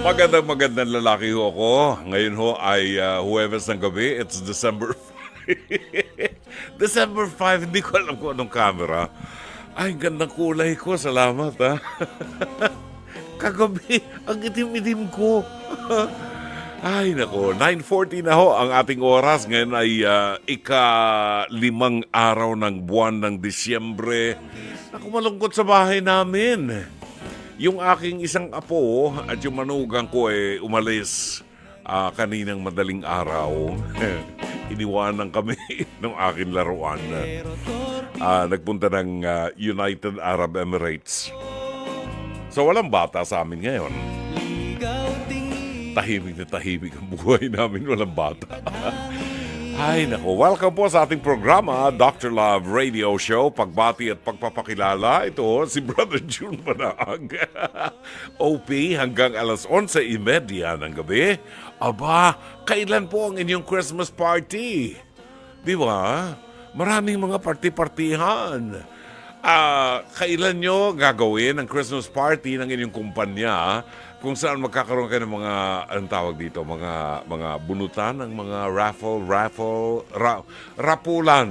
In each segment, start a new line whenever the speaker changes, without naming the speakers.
Magandang lalaki ho ako. Ngayon ho ay Huwebes ng gabi. It's December 5. December 5, hindi ko alam kung anong camera. Ay, ang gandang kulay ko. Salamat, ha. Kagabi, ang itim-itim ko. Ay, nako. 9:40 na ho ang ating oras. Ngayon ay ika-5 araw ng buwan ng Disyembre. Naku, malungkot sa bahay namin. Yung aking isang apo at yung manugang ko ay umalis kaninang madaling araw. Iniwanan kami ng aking laruan. Nagpunta ng United Arab Emirates. So walang bata sa amin ngayon. Tahimik na tahimik ang buhay namin, walang bata. Ay, nako. Welcome po sa ating programa, Dr. Love Radio Show. Pagbati at pagpapakilala. Ito, si Brother June Manaag. OP hanggang alas 11:30 ng gabi. Aba, kailan po ang inyong Christmas party? Di ba? Maraming mga party-partihan. Kailan nyo gagawin ang Christmas party ng inyong kumpanya kung saan magkakaroon kayo ng mga, anong tawag dito, mga bunutan, ng mga rapulan.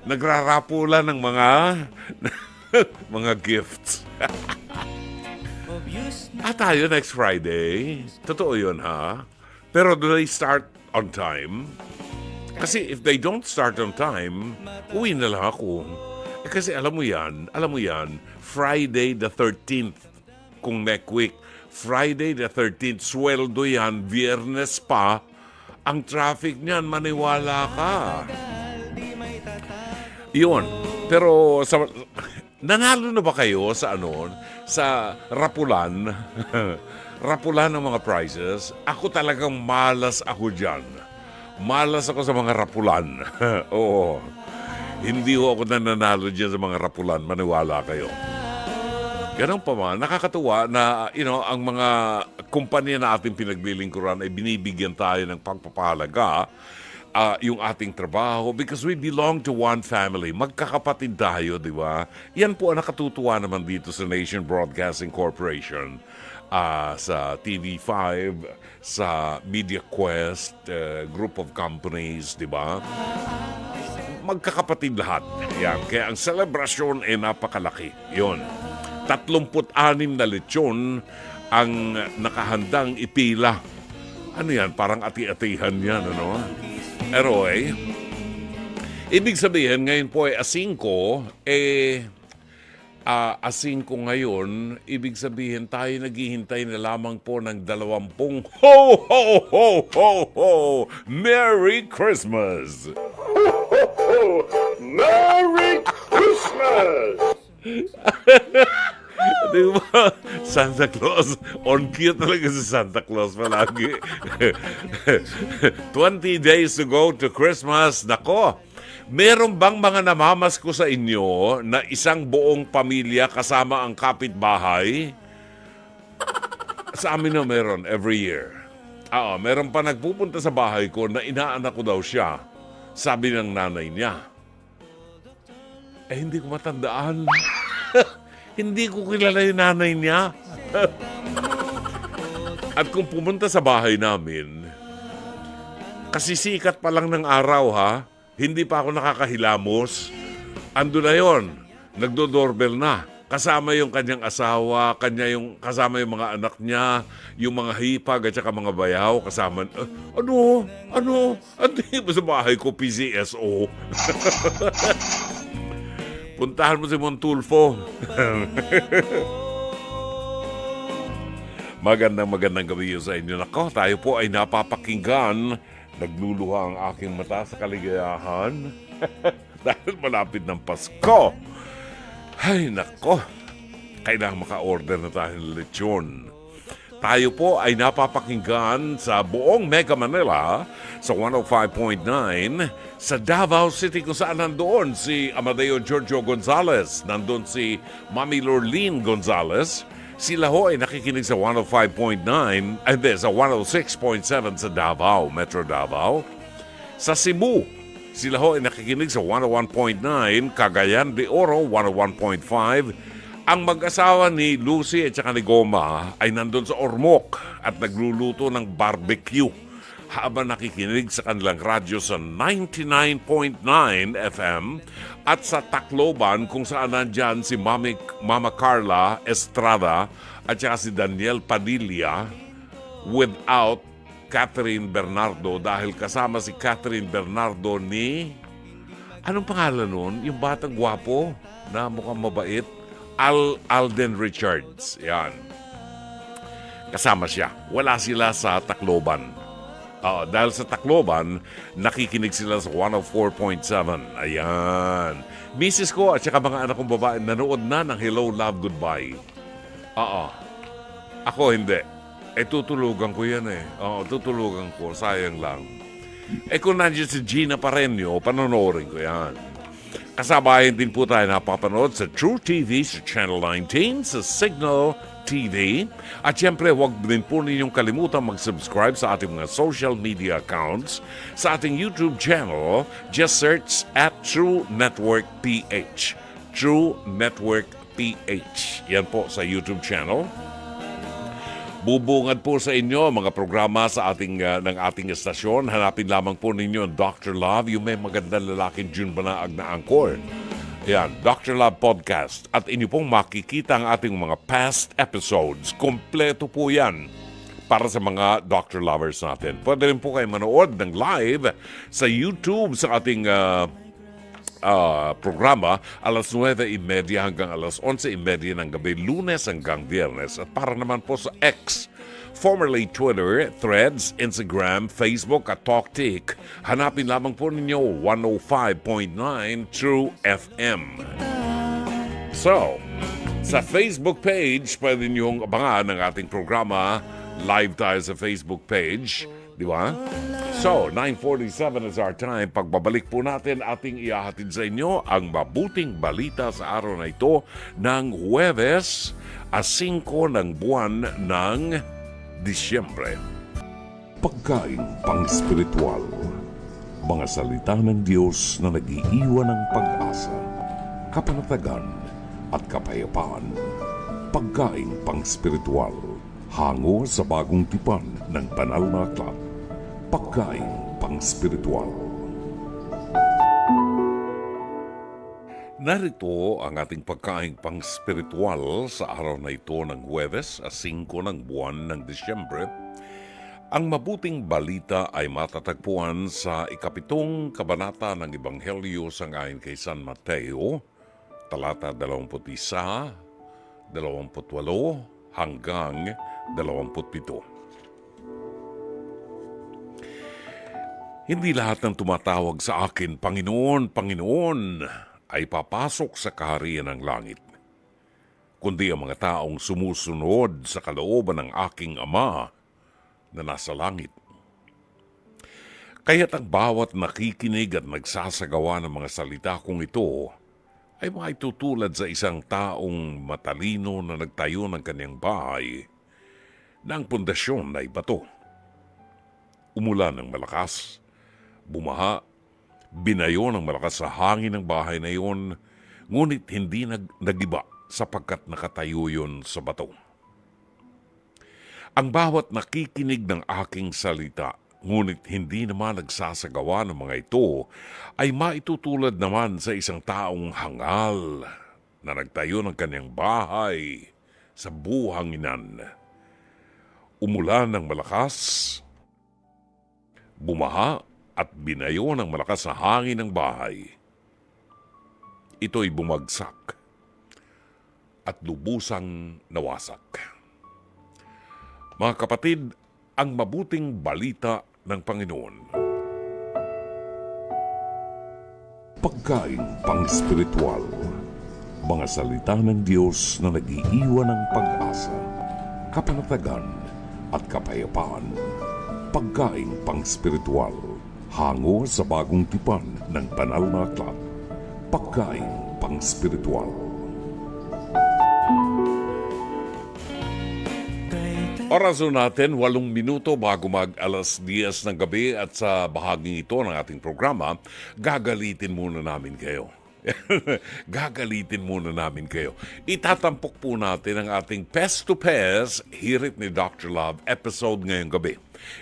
Nagrarapulan ng mga gifts. Tayo next Friday. Totoo yun, ha? Pero do they start on time? Kasi if they don't start on time, uwi na lang ako. Kasi alam mo yan, Friday the 13th, kung next week, Friday the 13th, sweldo yan, Biyernes pa, ang traffic niyan, maniwala ka. Yun. Pero, nanalo na ba kayo sa rapulan? Rapulan ng mga prizes? Ako talagang malas ako dyan. Malas ako sa mga rapulan. Oo. Hindi ho ako nananalo dyan sa mga rapulan. Maniwala kayo. Ganun pa man, nakakatuwa na ang mga kumpanya na ating pinaglilingkuran ay binibigyan tayo ng pagpapahalaga yung ating trabaho because we belong to one family. Magkakapatid tayo, di ba? Yan po ang nakatutuwa naman dito sa Nation Broadcasting Corporation, sa TV5, sa MediaQuest, group of companies, di ba? Magkakapatid lahat. Yan. Kaya ang selebrasyon ay napakalaki. Yun. 36 na lechon ang nakahandang ipila. Ano yan? Parang ati-atihan yan, ano? Pero ibig sabihin, ngayon po ay A5, A5 ngayon, ibig sabihin tayo naghihintay na lamang po ng 20 ho, ho, ho, ho, ho! Merry Christmas!
Ho, ho, ho! Merry Christmas!
Diba? Santa Claus. On cue talaga si Santa Claus palagi. 20 days to go to Christmas. Nako, meron bang mga namamasko sa inyo na isang buong pamilya kasama ang kapitbahay? Sa amin na meron every year. Meron pa nagpupunta sa bahay ko na inaanak ko daw siya. Sabi ng nanay niya. Hindi ko matandaan. Hindi ko kilala yung nanay niya. At kung pumunta sa bahay namin, kasi sikat pa lang ng araw, ha? Hindi pa ako nakakahilamos. Ando na yon, nagdo-doorbell na. Kasama yung kanyang asawa, kasama yung mga anak niya, yung mga hipag at saka mga bayaw, kasama. Ano? Hindi ba sa bahay ko, PCSO? Puntahan mo si Montulfo. Magandang gabi sa inyo. Nako, tayo po ay napapakinggan. Nagluluha ang aking mata sa kaligayahan. Dahil malapit ng Pasko. Ay, nako. Kailangan maka-order na tayo ng lechon. Tayo po ay napapakinggan sa buong Mega Manila sa 105.9, sa Davao City kung saan nandoon si Amadeo Giorgio Gonzalez, nandoon si Mami Lorleen Gonzalez. Sila ho ay nakikinig sa 105.9, sa 106.7 sa Davao, Metro Davao. Sa Cebu, sila ho ay nakikinig sa 101.9, Cagayan de Oro 101.5, Ang mag-asawa ni Lucy at saka ni Goma ay nandun sa Ormoc at nagluluto ng barbecue habang nakikinig sa kanilang radyo sa 99.9 FM at sa Tacloban kung saan nandyan si Mama Carla Estrada at saka si Daniel Padilla without Catherine Bernardo dahil kasama si Catherine Bernardo ni... Anong pangalan nun? Yung batang gwapo na mukhang mabait. Alden Richards. Yan. Kasama siya. Wala sila sa Tacloban. Dahil sa Tacloban, nakikinig sila sa 104.7. Ayan. Misis ko at saka mga anak kong babae nanood na ng Hello, Love, Goodbye. Ako hindi. Tutulugan ko yan eh. Tutulugan ko. Sayang lang. Kung nandiyan si Gina Pareño, panonorin ko yan. Kasabayan din po tayo napapanood sa True TV sa Channel 19, sa Signal TV. At syempre, huwag din po ninyong kalimutan mag-subscribe sa ating mga social media accounts. Sa ating YouTube channel, just search at True Network PH. True Network PH. Yan po sa YouTube channel. Bubungad po sa inyo mga programa sa ng ating estasyon. Hanapin lamang po ninyo Dr. Love, yung may magandang lalaking June Banaag na angkor. Yan, Dr. Love Podcast. At inyo pong makikita ang ating mga past episodes. Kompleto po yan para sa mga Dr. Lovers natin. Pwede rin po kayo manood ng live sa YouTube sa ating programa alas 9:30 hanggang alas 11:30 ng gabi, Lunes hanggang Biyernes. At para naman po sa X, formerly Twitter, Threads, Instagram, Facebook at TalkTik, hanapin lamang po ninyo 105.9 True FM. So, sa Facebook page, pwede niyong abangan ang ating programa. Live tayo sa Facebook page. Di ba? So, 9:47 is our time. Pagbabalik po natin, ating ihahatid sa inyo ang mabuting balita sa araw na ito ng Huwebes, 5 ng buwan ng Disyembre. Pagkain pang-spiritual. Mga salita ng Diyos na nag-iiwan ng pag-asa, kapanatagan at kapayapaan. Pagkain pang-spiritual. Hango sa bagong tipan ng banal na aklat. Pagkain pang-spiritual. Narito ang ating pagkain pang-spiritual sa araw na ito ng Huwebes, 5 ng buwan ng Disyembre. Ang mabuting balita ay matatagpuan sa 7 kabanata ng Ebanghelyo sangayon kay San Mateo, talata 21, 28 hanggang 27. Hindi lahat ng tumatawag sa akin, Panginoon, Panginoon, ay papasok sa kaharian ng langit, kundi ang mga taong sumusunod sa kalooban ng aking Ama na nasa langit. Kaya't ang bawat nakikinig at nagsasagawa ng mga salita kong ito ay maitutulad sa isang taong matalino na nagtayo ng kanyang bahay na ang pundasyon ay bato. Umulan ng malakas, bumaha, binayo ng malakas sa hangin ng bahay na iyon, ngunit hindi nagiba sapagkat nakatayo yun sa bato. Ang bawat nakikinig ng aking salita, ngunit hindi naman nagsasagawa ng mga ito, ay maitutulad naman sa isang taong hangal na nagtayo ng kanyang bahay sa buhanginan. Umulan ng malakas, bumaha at binayo ng malakas sa hangin ng bahay. Ito'y bumagsak at lubusang nawasak. Mga kapatid, ang mabuting balita ng Panginoon. Pagkain pang-spiritual. Mga salita ng Diyos na nag-iiwan ng pag-asa, kapanatagan at kapayapaan. Pagkain pang-spiritual. Hango sa bagong tipan ng banal na aklat. Pagkain pang-spiritual. Oraso natin, 8 minuto bago mag-alas 10 ng gabi at sa bahaging ito ng ating programa, gagalitin muna namin kayo. Gagalitin muna namin kayo. Itatampok po natin ang ating Pest to Pest, Hirit ni Dr. Love episode ngayong gabi.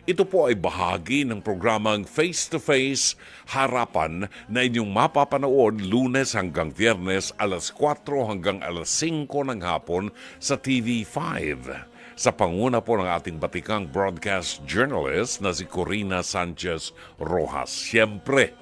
Ito po ay bahagi ng programang Face to Face Harapan na inyong mapapanood Lunes hanggang Biyernes alas 4 hanggang alas 5 ng hapon sa TV5. Sa panguna po ng ating batikang broadcast journalist na si Corina Sanchez Rojas. Siyempre,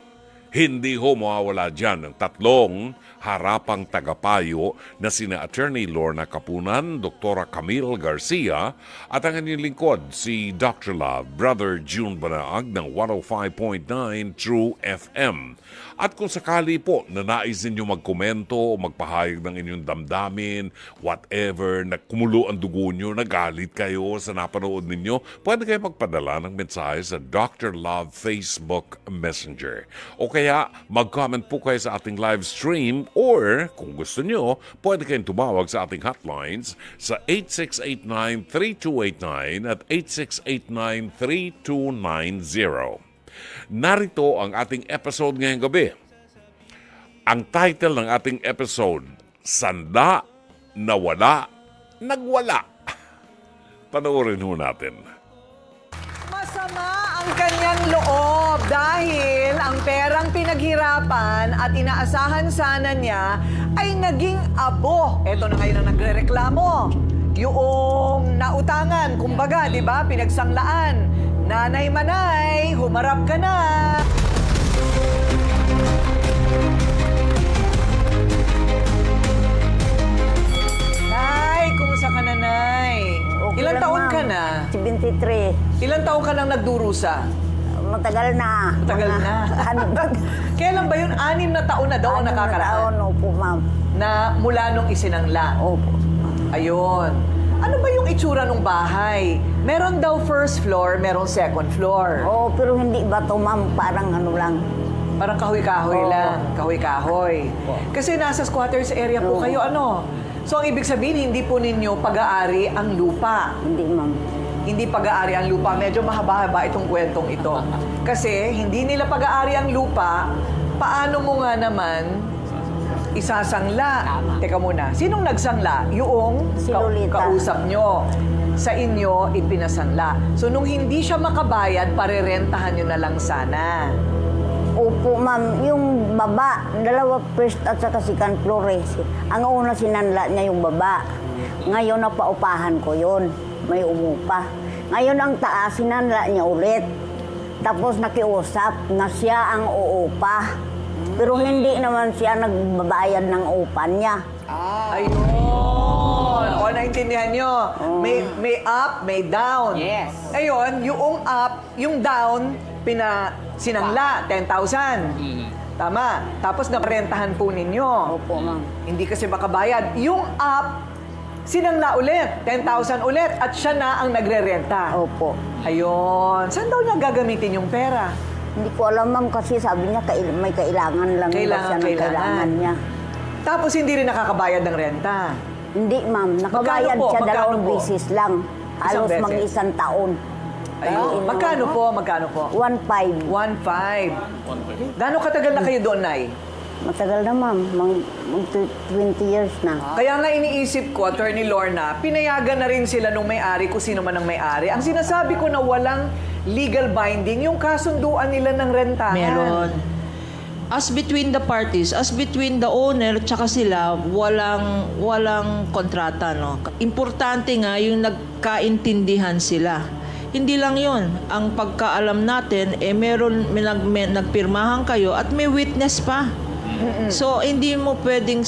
hindi ho mawawala dyan ang tatlong harapang tagapayo na sina Attorney Lorna Capunan, Dr. Camille Garcia at ang kanyang lingkod si Dr. Love, Brother June Banaag ng 105.9 True FM. At kung sakali po na nais ninyo magkomento o magpahayag ng inyong damdamin, whatever, na kumulo ang dugo nyo, nagalit kayo sa napanood ninyo, pwede kayo magpadala ng mensahe sa Dr. Love Facebook Messenger. O kaya mag-comment po kayo sa ating live stream or kung gusto nyo, pwede kayong tumawag sa ating hotlines sa 8689-3289 at 8689-3290. Narito ang ating episode ngayong gabi. Ang title ng ating episode, Sanda, Nawala, Nagwala. Panoorin ho natin.
Masama ang kanyang loob dahil ang perang pinaghirapan at inaasahan sana niya ay naging abo. Ito na ngayon ang nagrereklamo. Yung nautangan, kumbaga, di ba, pinagsanglaan. Nanay Manay, humarap ka na. Nay, kumusta ka na, Nay?
Okay
Ilang
lang,
taon
ma'am.
ka na?
73.
Ilang taon ka nang nagdurusa?
Matagal na.
Matagal na.
Ano ba?
Kailan ba yun? 6 na taon na daw ang nakakaraan?
Opo, ma'am.
Na mula nung isinangla.
Opo.
Ayun. Ano ba yung itsura ng bahay? Meron daw first floor, merong second floor.
Oo, pero hindi ba to, ma'am? Parang ano lang.
Parang kahoy-kahoy
Oo.
lang. Kahoy-kahoy. Kasi nasa squatters area po
Oo.
kayo, ano? So, ang ibig sabihin, hindi po ninyo pag-aari ang lupa.
Hindi, ma'am.
Hindi pag-aari ang lupa. Medyo mahaba-haba itong kwentong ito. Kasi hindi nila pag-aari ang lupa, paano mo nga naman isasangla? Teka muna, sinong nagsangla? Yung
Si Lolita.
kausap nyo. Sa inyo, ipinasangla. So, nung hindi siya makabayad, parerentahan nyo na lang sana.
Opo, ma'am. Yung baba, dalawa first at saka second floor eh. Ang una sinanla niya yung baba. Ngayon, napaupahan ko yun. May umupa. Ngayon, ang taas, sinanla niya ulit. Tapos nakiusap na siya ang uupa. Pero hindi naman siya nagbabayad ng upa niya.
Ayun! O, naintindihan nyo. May up, may down.
Yes.
Ayun, yung up, yung down, sinangla, 10,000. Tama. Tapos naparentahan po ninyo.
Opo, ma'am.
Hindi kasi makabayad. Yung up, sinangla ulit, 10,000 ulit, at siya na ang nagre-renta.
Opo.
Ayun. Saan daw niya gagamitin yung pera?
Hindi ko alam, ma'am, kasi sabi niya may kailangan lang
Kailangan,
siya ng kailangan niya.
Tapos hindi rin nakakabayad ng renta.
Hindi, ma'am. Nakabayad
Magkano po?
siya
Magkano
dalawang
po?
beses lang. Halos
beses?
mag-isang taon.
Ayun. Magkano po? Magkano po?
1.5.
1.5. Gano'ng katagal na kayo doon, Nay?
Matagal na, ma'am. Mag 20 years na.
Kaya nga iniisip ko, Attorney Lorna, pinayagan na rin sila nung may-ari, kung sino man ang may-ari. Ang sinasabi ko na walang legal binding, yung kasunduan nila ng rentahan.
Meron. As between the parties, as between the owner tsaka sila, walang kontrata, no? Importante nga yung nagkaintindihan sila. Hindi lang yon. Ang pagkaalam natin, may nagpirmahan kayo at may witness pa. So, hindi pwedeng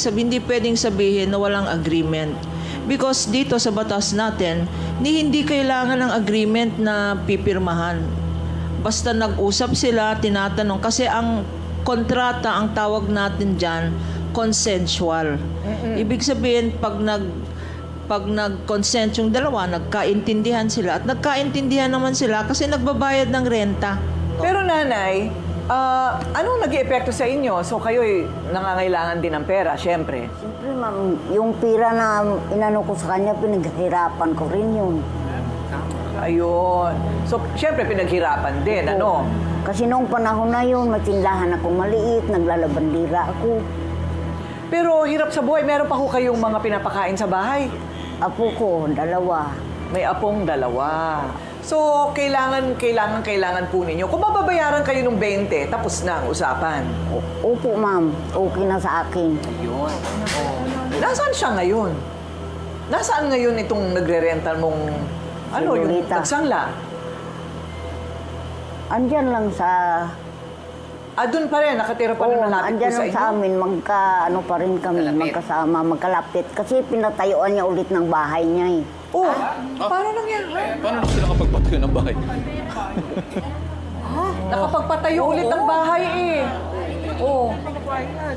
sabihin na walang agreement. Because dito sa batas natin, hindi kailangan ng agreement na pipirmahan. Basta nag-usap sila, tinatanong. Kasi ang kontrata, ang tawag natin dyan, consensual. Ibig sabihin, pag nag-consent yung dalawa, nagkaintindihan sila. At nagkaintindihan naman sila kasi nagbabayad ng renta.
Pero nanay, anong nag-iepekto sa inyo? So kayo'y nangangailangan din ng pera, syempre.
Siyempre, ma'am, yung pira na inano ko sa kanya, pinaghirapan ko rin yun.
Ayun. So, syempre pinaghirapan din, ano?
Kasi noong panahon na yun, may tindahan ako maliit, naglalabandira ako.
Pero hirap sa buhay, meron pa ho kayong mga pinapakain sa bahay.
Apo ko, 2.
May apong 2. So, kailangan po ninyo. Kung mababayaran kayo ng 20, tapos na ang usapan.
Opo, ma'am. Okay na sa akin.
Yun. Oh. Nasaan siya ngayon? Nasaan ngayon itong nagre-renta mong, yung
Lolita.
nagsangla?
Andyan lang sa...
Doon pa rin, nakatira pa rin
Oo,
malapit po
andyan
sa
lang
inyo?
sa amin. Pa rin kami. Magkasama, magkalapit. Kasi pinatayuan niya ulit ng bahay niya eh.
Oh, paano nangyari?
Paano sila kapagpatayo ng bahay?
Nakapagpatayo ulit ng bahay eh. Oh.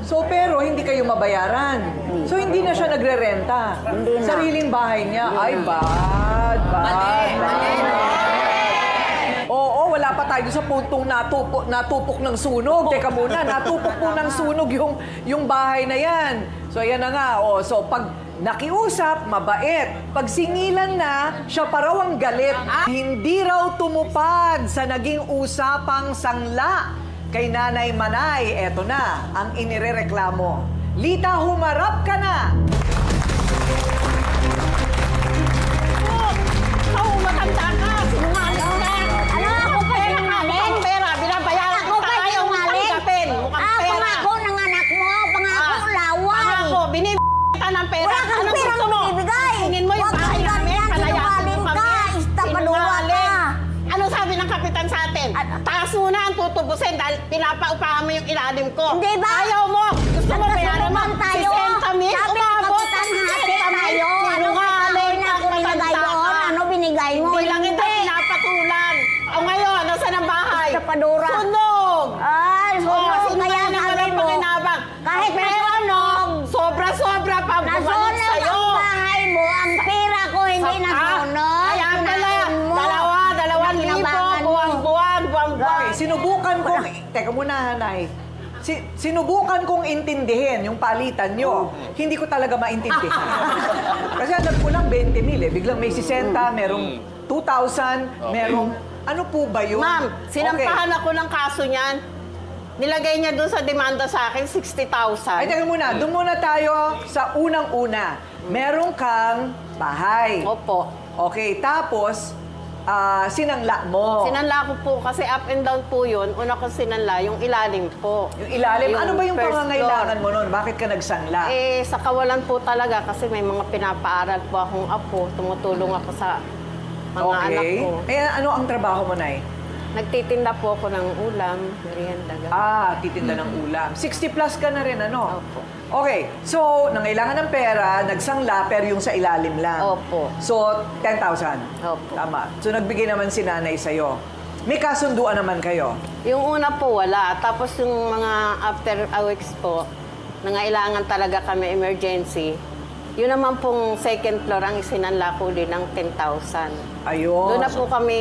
So, pero hindi kayo mabayaran. So, hindi na siya nagre-renta.
Hindi na.
Sariling bahay niya. Ay, bad. Oo, wala pa tayo sa puntong natupok ng sunog. Teka muna, natupok po ng sunog yung bahay na yan. So, ayan na nga. Oh, so, pag nakiusap, mabait. Pag singilan na, siya pa raw ang galit. Hindi raw tumupad sa naging usapang sangla kay Nanay Manay. Eto na ang inirereklamo. Lita, humarap ka na!
Matanda ka! Sinungaling ka!
Ano ako pa sinungaling?
Mukhang pera! Binabayaran
Ako pa
tayo! Mukhang
sinungaling?
gapin! Mukhang pera!
Pangako ng anak mo. Pangako laway.
Pangako! Binibigyan ng pera!
Wala kang
Anong
pera
gusto mo?
binibigay.
Tingin mo yung
Huwag
bahay
kang
namin?
ganyan,
Palayasin mo
sinungaling
kami?
ka, istapaluwa ka.
Sinungaling! Ano sabi ng kapitan sa atin? Taas muna ang tutubusin dahil pinapaupahan mo yung ilalim ko.
Hindi ba?
Ayaw mo! Gusto mo bayaran mo?
Nagkasunugan tayo.
60 mil?
Sabi ng
Umabot!
kapitan, hati tayo. Ano
Sinungaling
na
ka,
ako binigay
matanda
doon?
ka.
Ano binigay mo?
Hindi lang kita pinapatulan. O ngayon, nasa ng bahay?
Sa padura.
Sunog!
Ay, sunog.
Sino
Kaya
naman
sabi
ang
mo,
pakinabang?
kahit
Ang pera
nasunog,
mo, sobra-sobra pa bumalik
nasunog
sa'yo.
ang bahay mo, ang pera ko hindi nasunog.
Kaya pala,
Kinain mo.
2,000
Kinabangan mo.
buwang-buwan.
Okay, sinubukan kong... Teka muna, Hanay. Sinubukan kong intindihin yung palitan nyo. Hindi ko talaga maintindihan. Kasi ang nagkulang 20 mil eh. Biglang may 60, merong 2,000, merong... Ano po ba yun?
Ma'am, sinampahan ako ng kaso niyan. Nilagay niya doon sa demanda sa akin, 60,000.
Ay, teka muna. Doon muna tayo sa unang-una. Meron kang bahay.
Opo.
Okay, tapos sinangla mo.
Sinanla ko po kasi up and down po yun. Una ko sinanla, yung ilalim po.
Yung ilalim.
Yung
Ano ba yung
first
pangangailangan
floor.
mo nun? Bakit ka nagsangla?
Sa kawalan po talaga kasi may mga pinapaaral po akong apo. Tumutulong ako sa mga anak ko.
Ano ang trabaho mo, Nay?
Nagtitinda po ako ng ulam, merienda. ganun.
Titinda ng ulam. 60 plus ka na rin, ano?
Opo.
Okay, so, nangailangan ng pera, nagsangla, pero yung sa ilalim lang.
Opo.
So, 10,000.
Opo.
Tama. So, nagbigay naman si nanay sa'yo. May kasunduan naman kayo.
Yung una po wala. Tapos yung mga after a weeks po, nangailangan talaga kami emergency. Yun naman pong second floor ang isinanla ko din ng 10,000.
Ayun.
Doon na po kami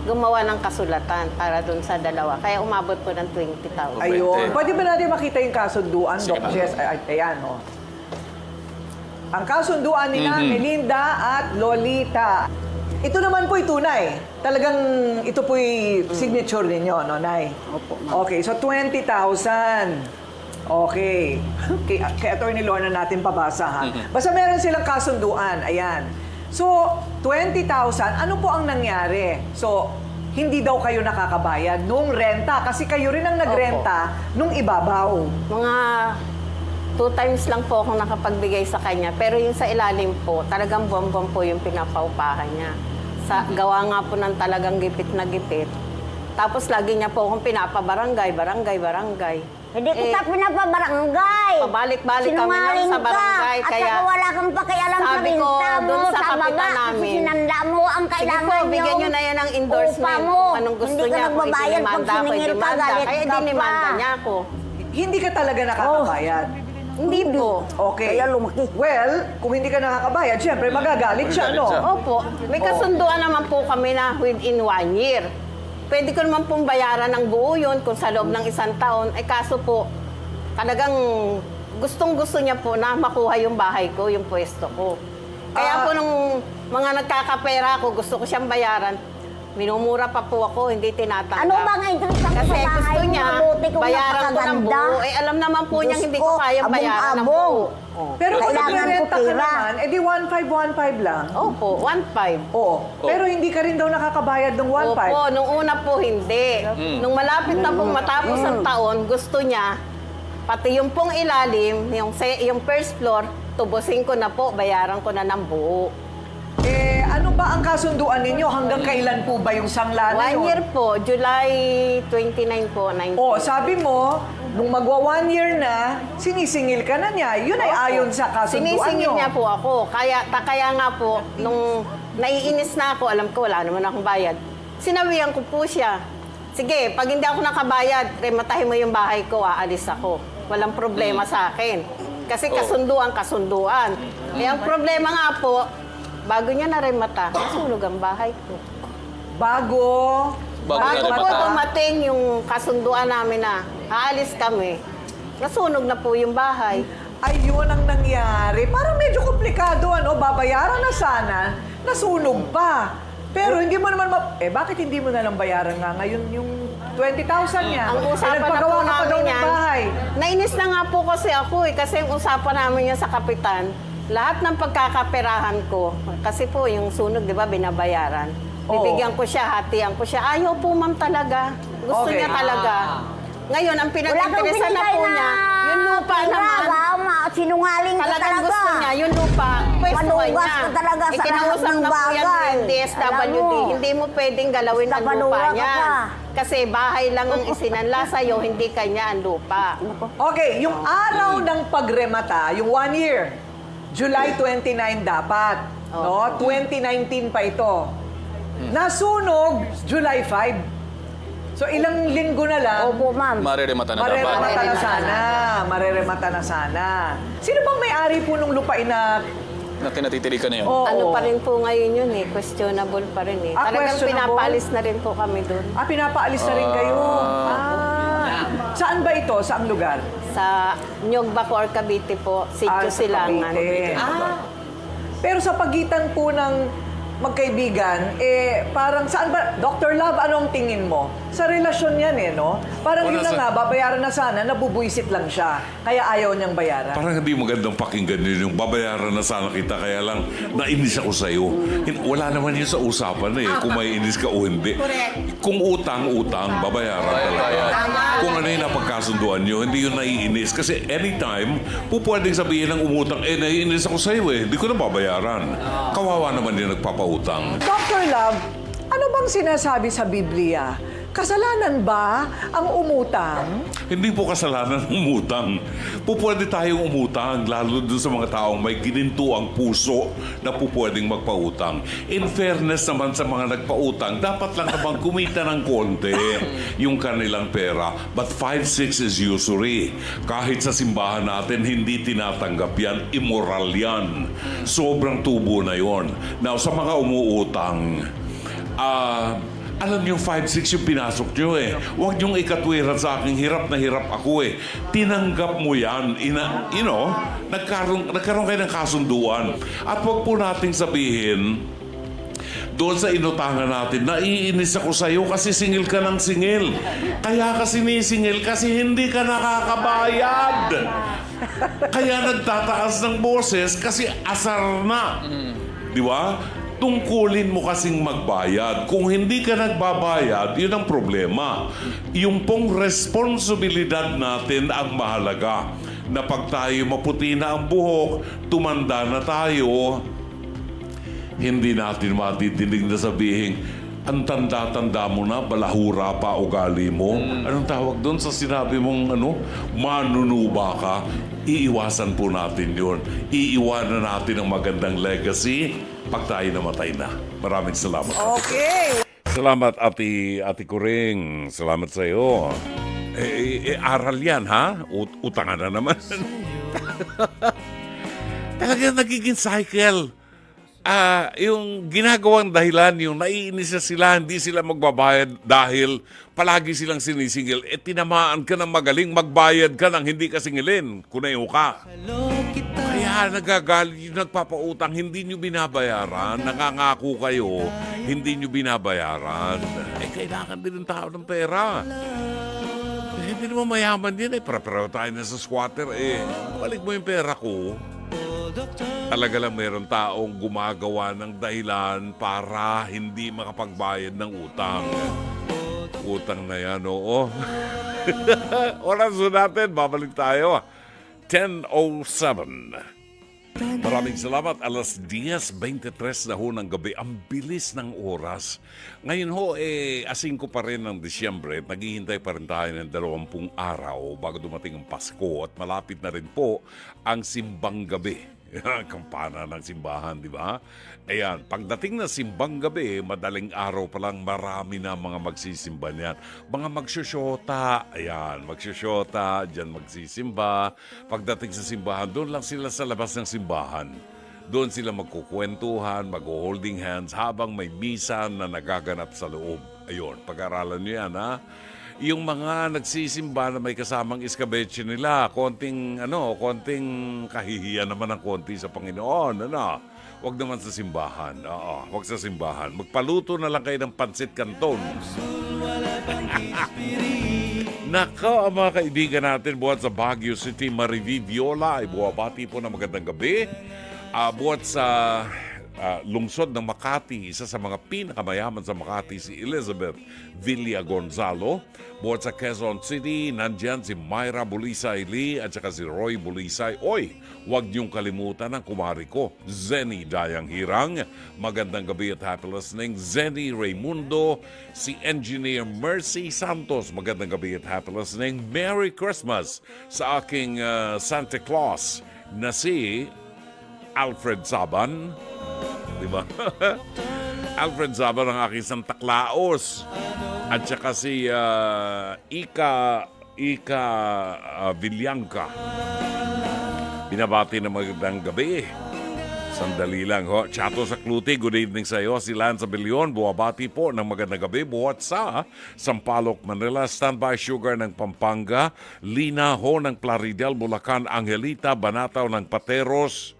gumawa ng kasulatan para doon sa dalawa. Kaya umabot po ng 20,000.
Ayun. Pwede ba natin makita yung kasunduan, Doc Jess? Ayan, oh. Ang kasunduan nila, Melinda at Lolita. Ito naman po'y tunay. Talagang ito po'y signature ninyo, no, Nay?
Opo, ma'am.
Okay, so 20,000. Okay. Kay Atty. Lorna natin pabasa, ha? Basta meron silang kasunduan. Ayan. So, 20,000, ano po ang nangyari? So, hindi daw kayo nakakabayad nung renta. Kasi kayo rin ang nagrenta nung ibabaw.
Mga 2 times lang po akong nakapagbigay sa kanya. Pero yung sa ilalim po, talagang buwan-buwan po yung pinapaupahan niya. Gawa nga po ng talagang gipit na gipit. Tapos lagi niya po akong pinapabarangay.
Hindi kita pinapabarangay.
Pabalik-balik kami lang sa barangay.
At
Kaya
saka wala kang pakialam sa
sabi ko
rinta mo,
dun sa
sa
kapitan
baba.
namin.
Kasi sinanda mo ang
sige
kailangan
po, bigyan nyo na yan ng endorsement.
Upa mo.
Kung anong gusto
Hindi ka
niya. Kung
nagbabayad pag
idinimanda ako,
siningil ka,
idinimanda.
galit
Kaya
ka
idinimanda
pa.
niya ako.
Hindi ka talaga nakakabayad.
Hindi po.
Okay.
Kaya lumaki.
Well, kung hindi ka nakakabayad, syempre magagalit siya, no?
Opo. May kasunduan naman po kami na within 1 year. Pwede ko naman pong bayaran ng buo yun kung sa loob ng 1 taon. Kaso po, talagang gustong-gusto niya po na makuha yung bahay ko, yung pwesto ko. Kaya po nung mga nagkakapera ako, gusto ko siyang bayaran. Minumura pa po ako, hindi tinatanggap.
Ano bang interest ang
Kasi
sa
gusto
bahay mo?
niya,
Mabuti kung
bayaran ko ng
napakaganda.
buo. Eh alam naman po niya
Diyos
hindi
ko,
ko kaya bayaran ng
abong-abong.
buo.
Pero kung
Kailangan
nagrerenta
ko
ka
pera.
naman, edi 1,515 lang.
Opo, 1.5.
Oo. Pero hindi ka rin daw nakakabayad ng 1,500.
Opo, nung una po hindi. Nung malapit na pong matapos ang taon, gusto niya, pati yung pong ilalim, yung first floor, tubusin ko na po, bayaran ko na ng buo.
Eh, ano ba ang kasunduan ninyo? Hanggang kailan po ba yung sangla na
1
yun?
year po, July 29 po, 19.
Oh, sabi mo, nung magwa 1 year na, sinisingil ka na niya. Yun ay ayon sa kasunduan
Sinisingil
nyo.
niya po ako. Kaya nga po, nung naiinis na ako, alam ko wala naman akong bayad. Sinabihan ko po siya, sige, pag hindi ako nakabayad, rematahin mo yung bahay ko, aalis ako. Walang problema sa akin. Kasi kasunduan. Eh, ang problema nga po, bago niya naremata, nasunog ang bahay ko.
Bago
Bago po
naremata.
dumating yung kasunduan namin na aalis kami, nasunog na po yung bahay.
ayun ang nangyari. Parang medyo komplikado, ano? Babayaran na sana, nasunog pa. Pero hindi mo naman bakit hindi mo na lang bayaran nga ngayon yung 20,000 niya?
Ang usapan na
nagpagawa
po
ka pa daw
namin
ng
yan,
bahay.
nainis na nga po kasi ako kasi ang usapan namin niya sa kapitan, lahat ng pagkakaperahan ko, kasi po yung sunog, di ba, binabayaran.
Oo.
Bibigyan ko siya, hatian ko siya. Ayaw po, ma'am, talaga. Gusto
Okay.
niya talaga. Ngayon, ang
Wala kang
pinag-interesan na
binigay
po
na
niya, yung lupa naman,
Sinungaling ka
talagang
talaga.
gusto niya, yung lupa, pwestuhan
Panugas
niya.
ka talaga sa
Ikinausap
lahat ng
na po yan
bagay.
ng DSWD.
Alam mo.
Hindi mo pwedeng galawin ang lupa
Tapaluwa ka
niya.
pa.
Kasi bahay lang ang isinanla sa'yo, hindi kanya ang lupa.
Okay, yung araw ng pagremata, yung 1 year, July 29 dapat. No? 2019 pa ito. Nasunog, July 5. So ilang linggo na lang,
Opo, ma'am.
Mareremata na
mareremata
dapat.
na sana. Mareremata na sana. Sino bang may-ari po nung lupain na...
Na kinatitirikan na yun.
Oo.
Ano pa rin po ngayon yun eh, questionable pa rin eh. Talagang
Questionable?
pinapalis na rin po kami doon.
pinapaalis na rin kayo. Saan ba ito? Saang lugar?
Sa Nyog Bacor, Cavite po, Sitio
Sa
Silangan.
Cavite. Pero sa pagitan po ng magkaibigan, parang saan ba, Dr. Love, anong tingin mo? Sa relasyon yan no? Parang yun na nga, babayaran na sana, nabubuisit lang siya. Kaya ayaw niyang bayaran.
Parang hindi magandang pakinggan yun yung babayaran na sana kita kaya lang nainis ako sa'yo. Wala naman yun sa usapan kung may inis ka o hindi. Kung utang, babayaran talaga. Kung ano yung napagkasunduan nyo, hindi yun naiinis. Kasi anytime, pwedeng sabihin ng umutang, naiinis ako sa'yo hindi ko na babayaran. Kawawa naman yung nagpapautang.
Dr. Love, ano bang sinasabi sa Biblia? Kasalanan ba ang umutang?
Hindi po kasalanan ng umutang. Pwede tayong umutang, lalo dun sa mga taong may gininto ang puso na pwedeng magpautang. In fairness naman sa mga nagpautang, dapat lang naman kumita ng konti yung kanilang pera. But 5-6 is usury. Kahit sa simbahan natin, hindi tinatanggap yan. Immoral yan. Sobrang tubo na yon. Now, sa mga umuutang, alam niyo, 5-6 yung pinasok niyo Huwag niyong ikatwiran sa aking hirap na hirap ako Tinanggap mo yan. Nagkaroon kayo ng kasunduan. At huwag po nating sabihin, doon sa inutangan natin, naiinis ako sa'yo kasi singil ka ng singil. Kaya kasi sinisingil kasi hindi ka nakakabayad. Kaya nagtataas ng boses kasi asar na. Di ba? Tungkulin mo kasing magbayad. Kung hindi ka nagbabayad, yun ang problema. Yung pong responsibilidad natin ang mahalaga. Na pag tayo maputi na ang buhok, tumanda na tayo, hindi natin matitindig na sabihin, ang tanda-tanda mo na, balahura pa ugali mo. Anong tawag doon sa sinabi mong manunuba ka? Iiwasan po natin yun. Iiwanan natin ang magandang legacy pag tayo namatay na. Maraming salamat.
Okay.
Salamat, Ate Kuring. Salamat sa iyo. Aral yan, ha? Utangan na naman. Talagang nagiging cycle. Yung ginagawang dahilan, yung naiinis na sila, hindi sila magbabayad dahil palagi silang sinisingil. Tinamaan ka ng magaling, magbayad ka ng hindi ka singilin. Kunayo ka. Kaya Kaya nagagalit yung nagpapautang, hindi nyo binabayaran, nangangako kayo, hindi nyo binabayaran. Kailangan din ng tao ng pera. Hindi naman mayaman din para tayo na sa squatter balik mo yung pera ko. Talaga lang meron taong gumagawa ng dahilan para hindi makapagbayad ng utang. Utang na yan, oo. Oras natin, babalik tayo. 10:07. Maraming salamat. Alas 10:23 na ho ng gabi. Ang bilis ng oras. Ngayon ho, asing ko pa rin ng Disyembre. Naghihintay pa rin tayo ng 20 araw bago dumating ang Pasko. At malapit na rin po ang simbang gabi. Kampana ng simbahan, di ba? Ayan, pagdating ng simbang gabi, madaling araw pa lang marami na mga magsisimba niyan. Mga magsusyota, ayan, magsusyota, dyan magsisimba. Pagdating sa simbahan, doon lang sila sa labas ng simbahan. Doon sila magkukwentuhan, mag-holding hands habang may misa na nagaganap sa loob. Ayun, pag-aralan nyo yan, ha? Yung mga nagsisimba na may kasamang iskabetche nila, konting kahihiyan naman ng konti sa Panginoon, Huwag naman sa simbahan. Oo, huwag sa simbahan. Magpaluto na lang kayo ng pansit canton. Nako, ang mga kaibigan natin buhat sa Baguio City, Marivi Viola, ay buwabati po na magandang gabi. Buhat sa lungsod ng Makati, isa sa mga pinakamayaman sa Makati, si Elizabeth Villa Gonzalo. Buhat sa Quezon City, nandyan si Myra Bulisay Lee at saka si Roy Bulisay. Oy, huwag niyong kalimutan ang kumari ko, Zenny Dayang Hirang. Magandang gabi at happy listening. Zenny Raimundo, si Engineer Mercy Santos. Magandang gabi at happy listening. Merry Christmas sa aking Santa Claus na si Alfred Saban. Diba? Alfred Saban ang aking Santa Claus. At saka si Ika Villanca. Binabati na magandang gabi. Sandali lang ho. Chato sa Clute, good evening sa iyo. Si Lance Abelion, buwabati po ng magandang gabi. Buhat sa Sampaloc, Manila. Standby Sugar ng Pampanga. Lina ho ng Plaridel, Bulacan. Angelita Banataw ng Pateros.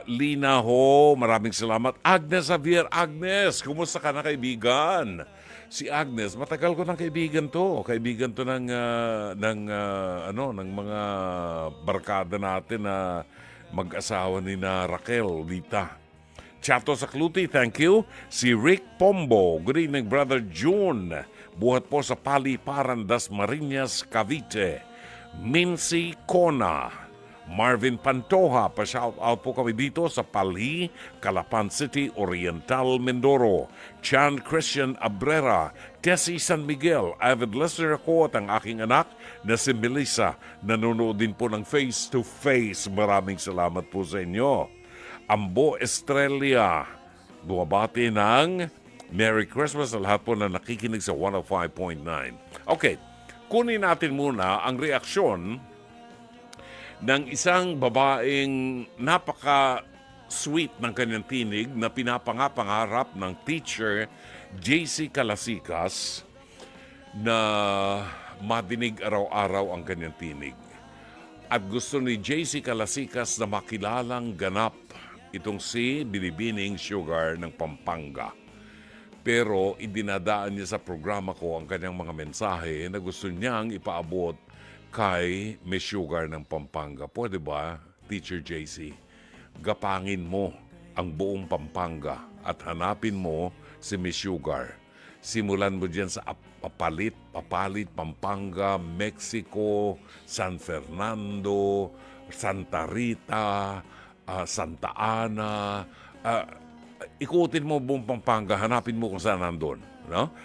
Lina ho, maraming salamat. Agnes Javier, Agnes, kumusta ka na kaibigan? Si Agnes, matagal ko ng kaibigan to. Kaibigan to ng mga barkada natin na mag-asawa ni na Raquel, Lita. Chato sa Clute, thank you. Si Rick Pombo, good evening, Brother June. Buhat po sa Paliparan, Dasmariñas, Cavite. Mincy Kona. Marvin Pantoja, pa-shout out po kami dito sa Palhi, Calapan City, Oriental, Mindoro. Chan Christian Abrera, Tessie San Miguel, avid listener ko at ang aking anak na si Melissa. Nanonood din po ng Face to Face. Maraming salamat po sa inyo. Ambo Estrella, buwabati ng Merry Christmas sa lahat po na nakikinig sa 105.9. Okay, kunin natin muna ang reaksyon ng isang babaeng napaka-sweet ng kanyang tinig na pinapangarap ng teacher JC Calasikas na madinig araw-araw ang kanyang tinig. At gusto ni JC Calasikas na makilalang ganap itong si Binibining Sugar ng Pampanga. Pero idinadaan niya sa programa ko ang kanyang mga mensahe na gusto niyang ipaabot kay Miss Sugar ng Pampanga. Pwede ba, Teacher JC, gapangin mo ang buong Pampanga at hanapin mo si Miss Sugar. Simulan mo dyan sa Papalit, Pampanga, Mexico, San Fernando, Santa Rita, Santa Ana. Ikutin mo buong Pampanga, hanapin mo kung saan nandun. No?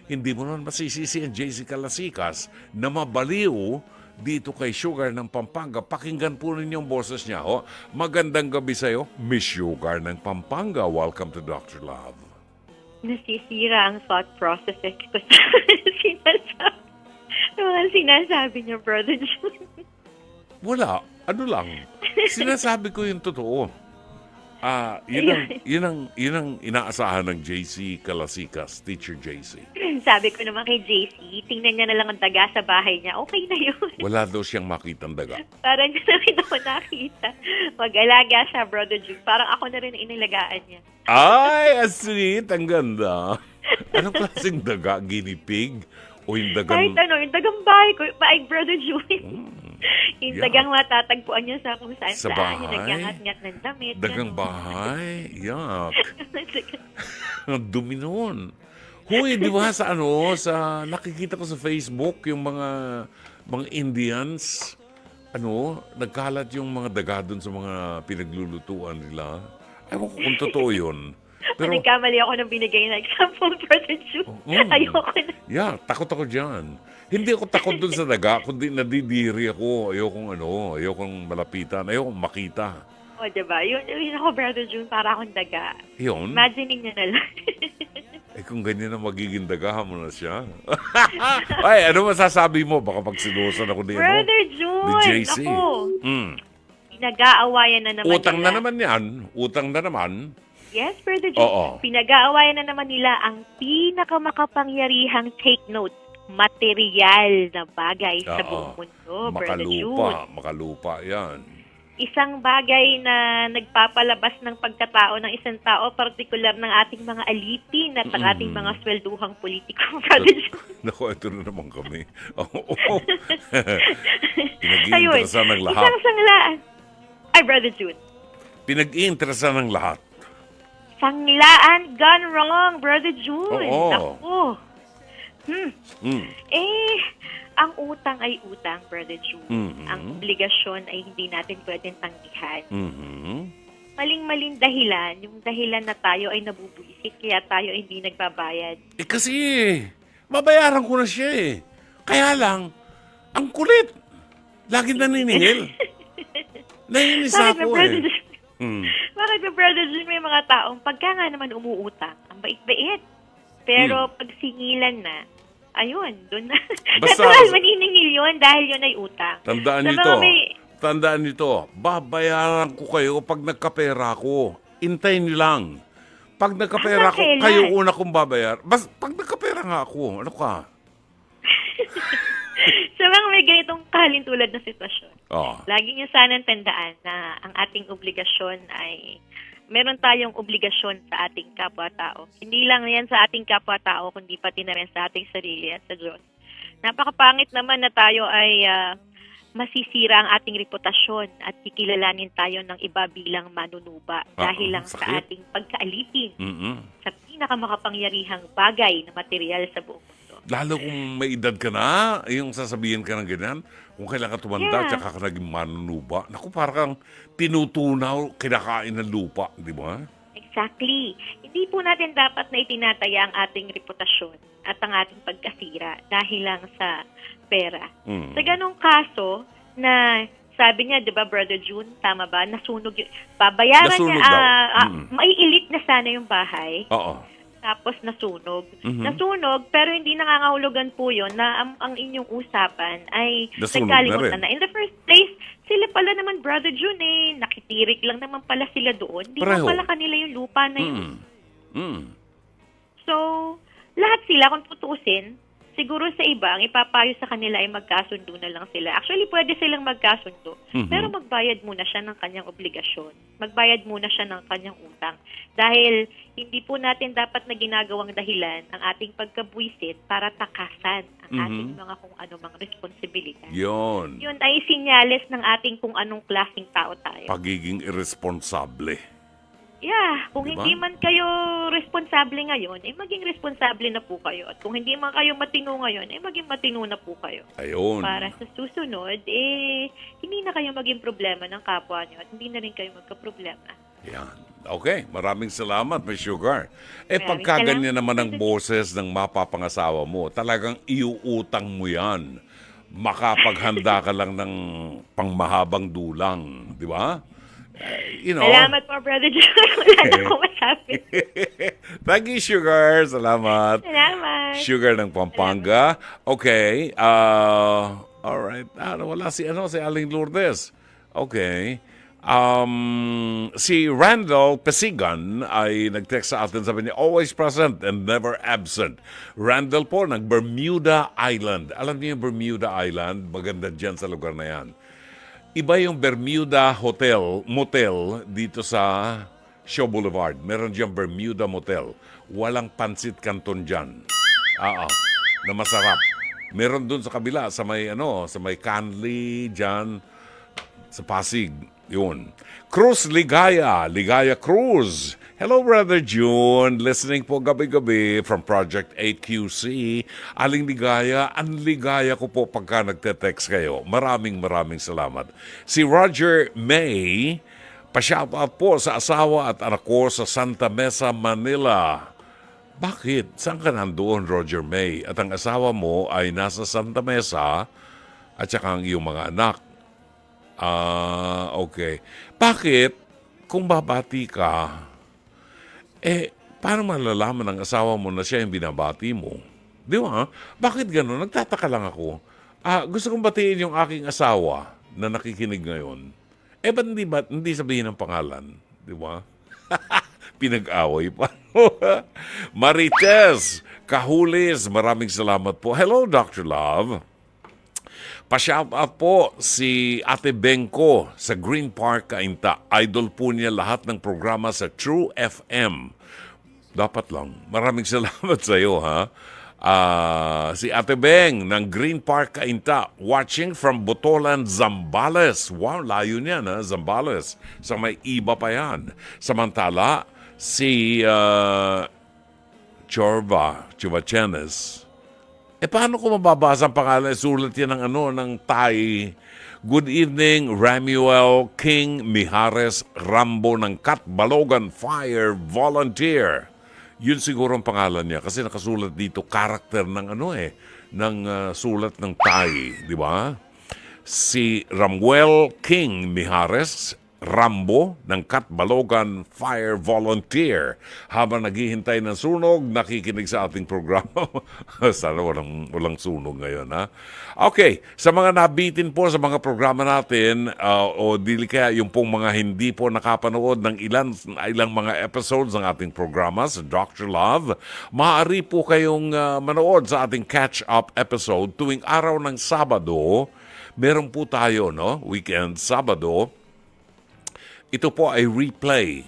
Hindi mo naman masisisi ang JC Calasikas na mabaliw dito kay Sugar ng Pampanga. Pakinggan po ninyo ang boses niya. Ho. Magandang gabi sa'yo, Miss Sugar ng Pampanga. Welcome to Dr. Love.
Nasisira ang thought processes ko sa sinasabi niyo, Brother John.
Wala. Ano lang. Sinasabi ko yung totoo. Yun ang inaasahan ng JC Calasikas, Teacher JC.
sabi ko naman kay JC, tingnan niya na lang ang daga sa bahay niya. Okay na yun.
Wala daw siyang makitang daga.
Parang niya na rin ako nakita. Mag-alaga siya, Brother June. Parang ako na rin inilagaan niya.
Ay, sweet. Ang ganda. Anong klaseng daga? Guinea pig? O yung
Kahit
dagang...
ano, yung dagang bahay ko, ay, Brother June. Yung
yeah.
dagang matatagpuan niya sa kung saan
Sa
saan. Yung
bahay?
nagngat-ngat ng damit.
Dagang
ganun.
bahay? Yuck. Ang dumi nun. Huy, di ba sa ano, sa nakikita ko sa Facebook, yung mga Indians, ano, nagkalat yung mga daga dun sa mga pinaglulutuan nila. Ewan ko kung totoo yun. Pero,
Nagkamali ako ng binigay na example, Brother June. Ayoko na.
yeah, takot ako dyan. Hindi ako takot dun sa daga, kundi nadidiri ako. Ayokong malapitan, ayokong makita.
O, diba? Yun ako, Brother June, para akong daga.
Yun.
Imagining niyo na lang.
Eh kung ganyan na magiging dagahan mo na siya. Ay, ano masasabi mo? Baka pag sinusan ako ni,
Brother
ni
June!
JC.
Ako,
Mm.
pinag-aawayan na naman
Utang na
nila.
naman yan. Utang na naman.
Yes, Brother June.
Oo.
Pinag-aawayan na naman nila ang pinakamakapangyarihang take note, material na bagay sa
Oo.
buong mundo, Brother June.
Makalupa yan.
Isang bagay na nagpapalabas ng pagkatao ng isang tao, partikular ng ating mga alipin at ang ating mga swelduhang politiko, Brother June.
Naku, ito na naman kami. Oo. Pinag-iinteresan ng lahat.
Isang sanglaan. Ay, Brother June.
Pinag-iinteresan ng lahat.
Sanglaan gone wrong, Brother June.
Oo.
Naku.
Mm.
Ang utang ay utang, Brother June.
Mhm.
Ang obligasyon ay hindi natin pwedeng tanggihan.
Mhm.
Maling-maling dahilan, yung dahilan na tayo ay nabubuisit, kaya tayo ay hindi nagbabayad.
Eh kasi, babayaran ko na siya eh. Kaya lang, ang kulit. Lagi naniningil. Naiinis
Bakit ba,
ako
Brother
eh.
June?
Mm.
Bakit ba, Brother June, may mga taong pagka nga naman umuutang, ang bait-bait. Pero pag singilan na, ayun, doon na.
Basta-
Natural, maniningil yun dahil yun ay utang.
Tandaan
Sa
nito.
mga may-
Tandaan nito. Babayaran ko kayo pag nagkapera ko. Intayin niyo lang. Pag nagkapera ko,
Kailan?
kayo una kong babayar. Pag nagkapera nga ako, ano ka?
Sa mga may ganitong kalintulad na sitwasyon,
Oh.
lagi niyo sanang tandaan na ang ating obligasyon ay meron tayong obligasyon sa ating kapwa-tao. Hindi lang yan sa ating kapwa-tao, kundi pati na rin sa ating sarili at sa Diyos. Napakapangit naman na tayo ay masisira ang ating reputasyon at kikilalanin tayo ng iba bilang manunuba dahil lang sa
sakit.
ating pagkaalipin
Mm-mm.
sa pinakamakapangyarihang bagay na material sa buong mundo.
Lalo kung may edad ka na, yung sasabihin ka ng ganyan, kung kailan ka tumanda,
Yeah.
tsaka ka naging manunuba. Naku, parang tinutunaw, kinakain ng lupa, di ba?
Exactly. Hindi po natin dapat na itinataya ang ating reputasyon at ang ating pagkasira dahil lang sa pera.
Mm.
Sa ganong kaso na sabi niya, 'di ba, Brother June, tama ba? Nasunog yun. Babayaran
Nasunog
niya,
daw.
maiilit na sana yung bahay.
Oo.
Tapos nasunog.
Mhm.
Nasunog, pero hindi nangangahulugan po yun na ang inyong usapan ay
Nasunog
nagkalimutan
na rin.
na. In the first place, sila pala naman, Brother June, nakitirik lang naman pala sila doon. Hindi
Pareho.
naman pala kanila yung lupa na yun. So, lahat sila, kung tutuusin, siguro sa iba, ang ipapayo sa kanila ay magkasundo na lang sila. Actually, pwede silang magkasundo.
Mhm.
Pero magbayad muna siya ng kanyang obligasyon. Magbayad muna siya ng kanyang utang. Dahil hindi po natin dapat na ginagawang dahilan ang ating pagkabuisit para takasan ang ating mga kung anumang responsibilidad.
Yun.
Yun ay sinyales ng ating kung anong klaseng tao tayo.
Pagiging irresponsable.
Yeah, kung
Diba?
hindi man kayo responsable ngayon, maging responsable na po kayo. At kung hindi man kayo matino ngayon, maging matino na po kayo.
Ayun.
Para sa susunod, hindi na kayo maging problema ng kapwa nyo at hindi na rin kayo magka-problema.
Yan. Okay, maraming salamat, May Sugar.
Maraming
Pagka ganyan
salamat.
naman ang boses ng mapapangasawa mo, talagang iuutang mo yan. Makapaghanda ka lang ng pangmahabang dulang. Di ba?
Salamat po, Brother John. Wala na akong masabi.
Thank you, Sugar. Salamat.
Salamat.
Sugar ng Pampanga. Okay. Alright. Wala si Aling Lourdes. Okay. Si Randall Pesigan ay nag-text sa atin, sabi niya, always present and never absent. Randall po, Bermuda Island. Alam niyo yung Bermuda Island? Maganda dyan sa lugar na yan. Iba yung Bermuda Motel dito sa Shaw Boulevard. Meron dyan Bermuda Motel. Walang pansit canton dyan. Na masarap. Meron dun sa kabila, sa may Canley dyan, sa Pasig. Yun. Cruz Ligaya Cruz. Hello, Brother June. Listening po gabi-gabi from Project 8QC. Aling Ligaya, ang ligaya ko po pagka nagte-text kayo. Maraming salamat. Si Roger May, pa-shoutout po sa asawa at anak ko sa Santa Mesa, Manila. Bakit? Saan ka nandoon, Roger May? At ang asawa mo ay nasa Santa Mesa at saka ang iyong mga anak. Okay. Bakit, kung babati ka, paano malalaman ng asawa mo na siya yung binabati mo? Di ba? Bakit gano'n? Nagtataka lang ako. Gusto kong batiin yung aking asawa na nakikinig ngayon. Ba't hindi sabihin ang pangalan? Di ba? Pinag-away pa. Marites Kahulis, maraming salamat po. Hello, Dr. Love. Pa-shoutout po si Ate Benko sa Green Park, Cainta. Idol po niya lahat ng programa sa True FM. Dapat lang. Maraming salamat sa iyo, ha? Si Ate Beng ng Green Park, Cainta. Watching from Botolan, Zambales. Wow, layo niyan, ha? Zambales. Sa may iba pa yan. Samantala, si Chorba Chenes. Paano ko mababasa ang pangalan? Sulat yan ng Thai. Good evening, Ramuel King Mijares Rambo ng Katbalogan Fire Volunteer. Yun siguro ang pangalan niya kasi nakasulat dito karakter ng sulat ng Thai, di ba? Si Ramuel King Mijares Rambo ng Katbalogan Fire Volunteer. Habang naghihintay ng sunog, nakikinig sa ating programa. Sana walang sunog ngayon, ha? Okay, sa mga nabitin po sa mga programa natin, o dili kaya yung pong mga hindi po nakapanood ng ilang mga episodes ng ating programa sa Dr. Love, maaari po kayong manood sa ating catch-up episode tuwing araw ng Sabado. Meron po tayo, weekend Sabado. Ito po ay replay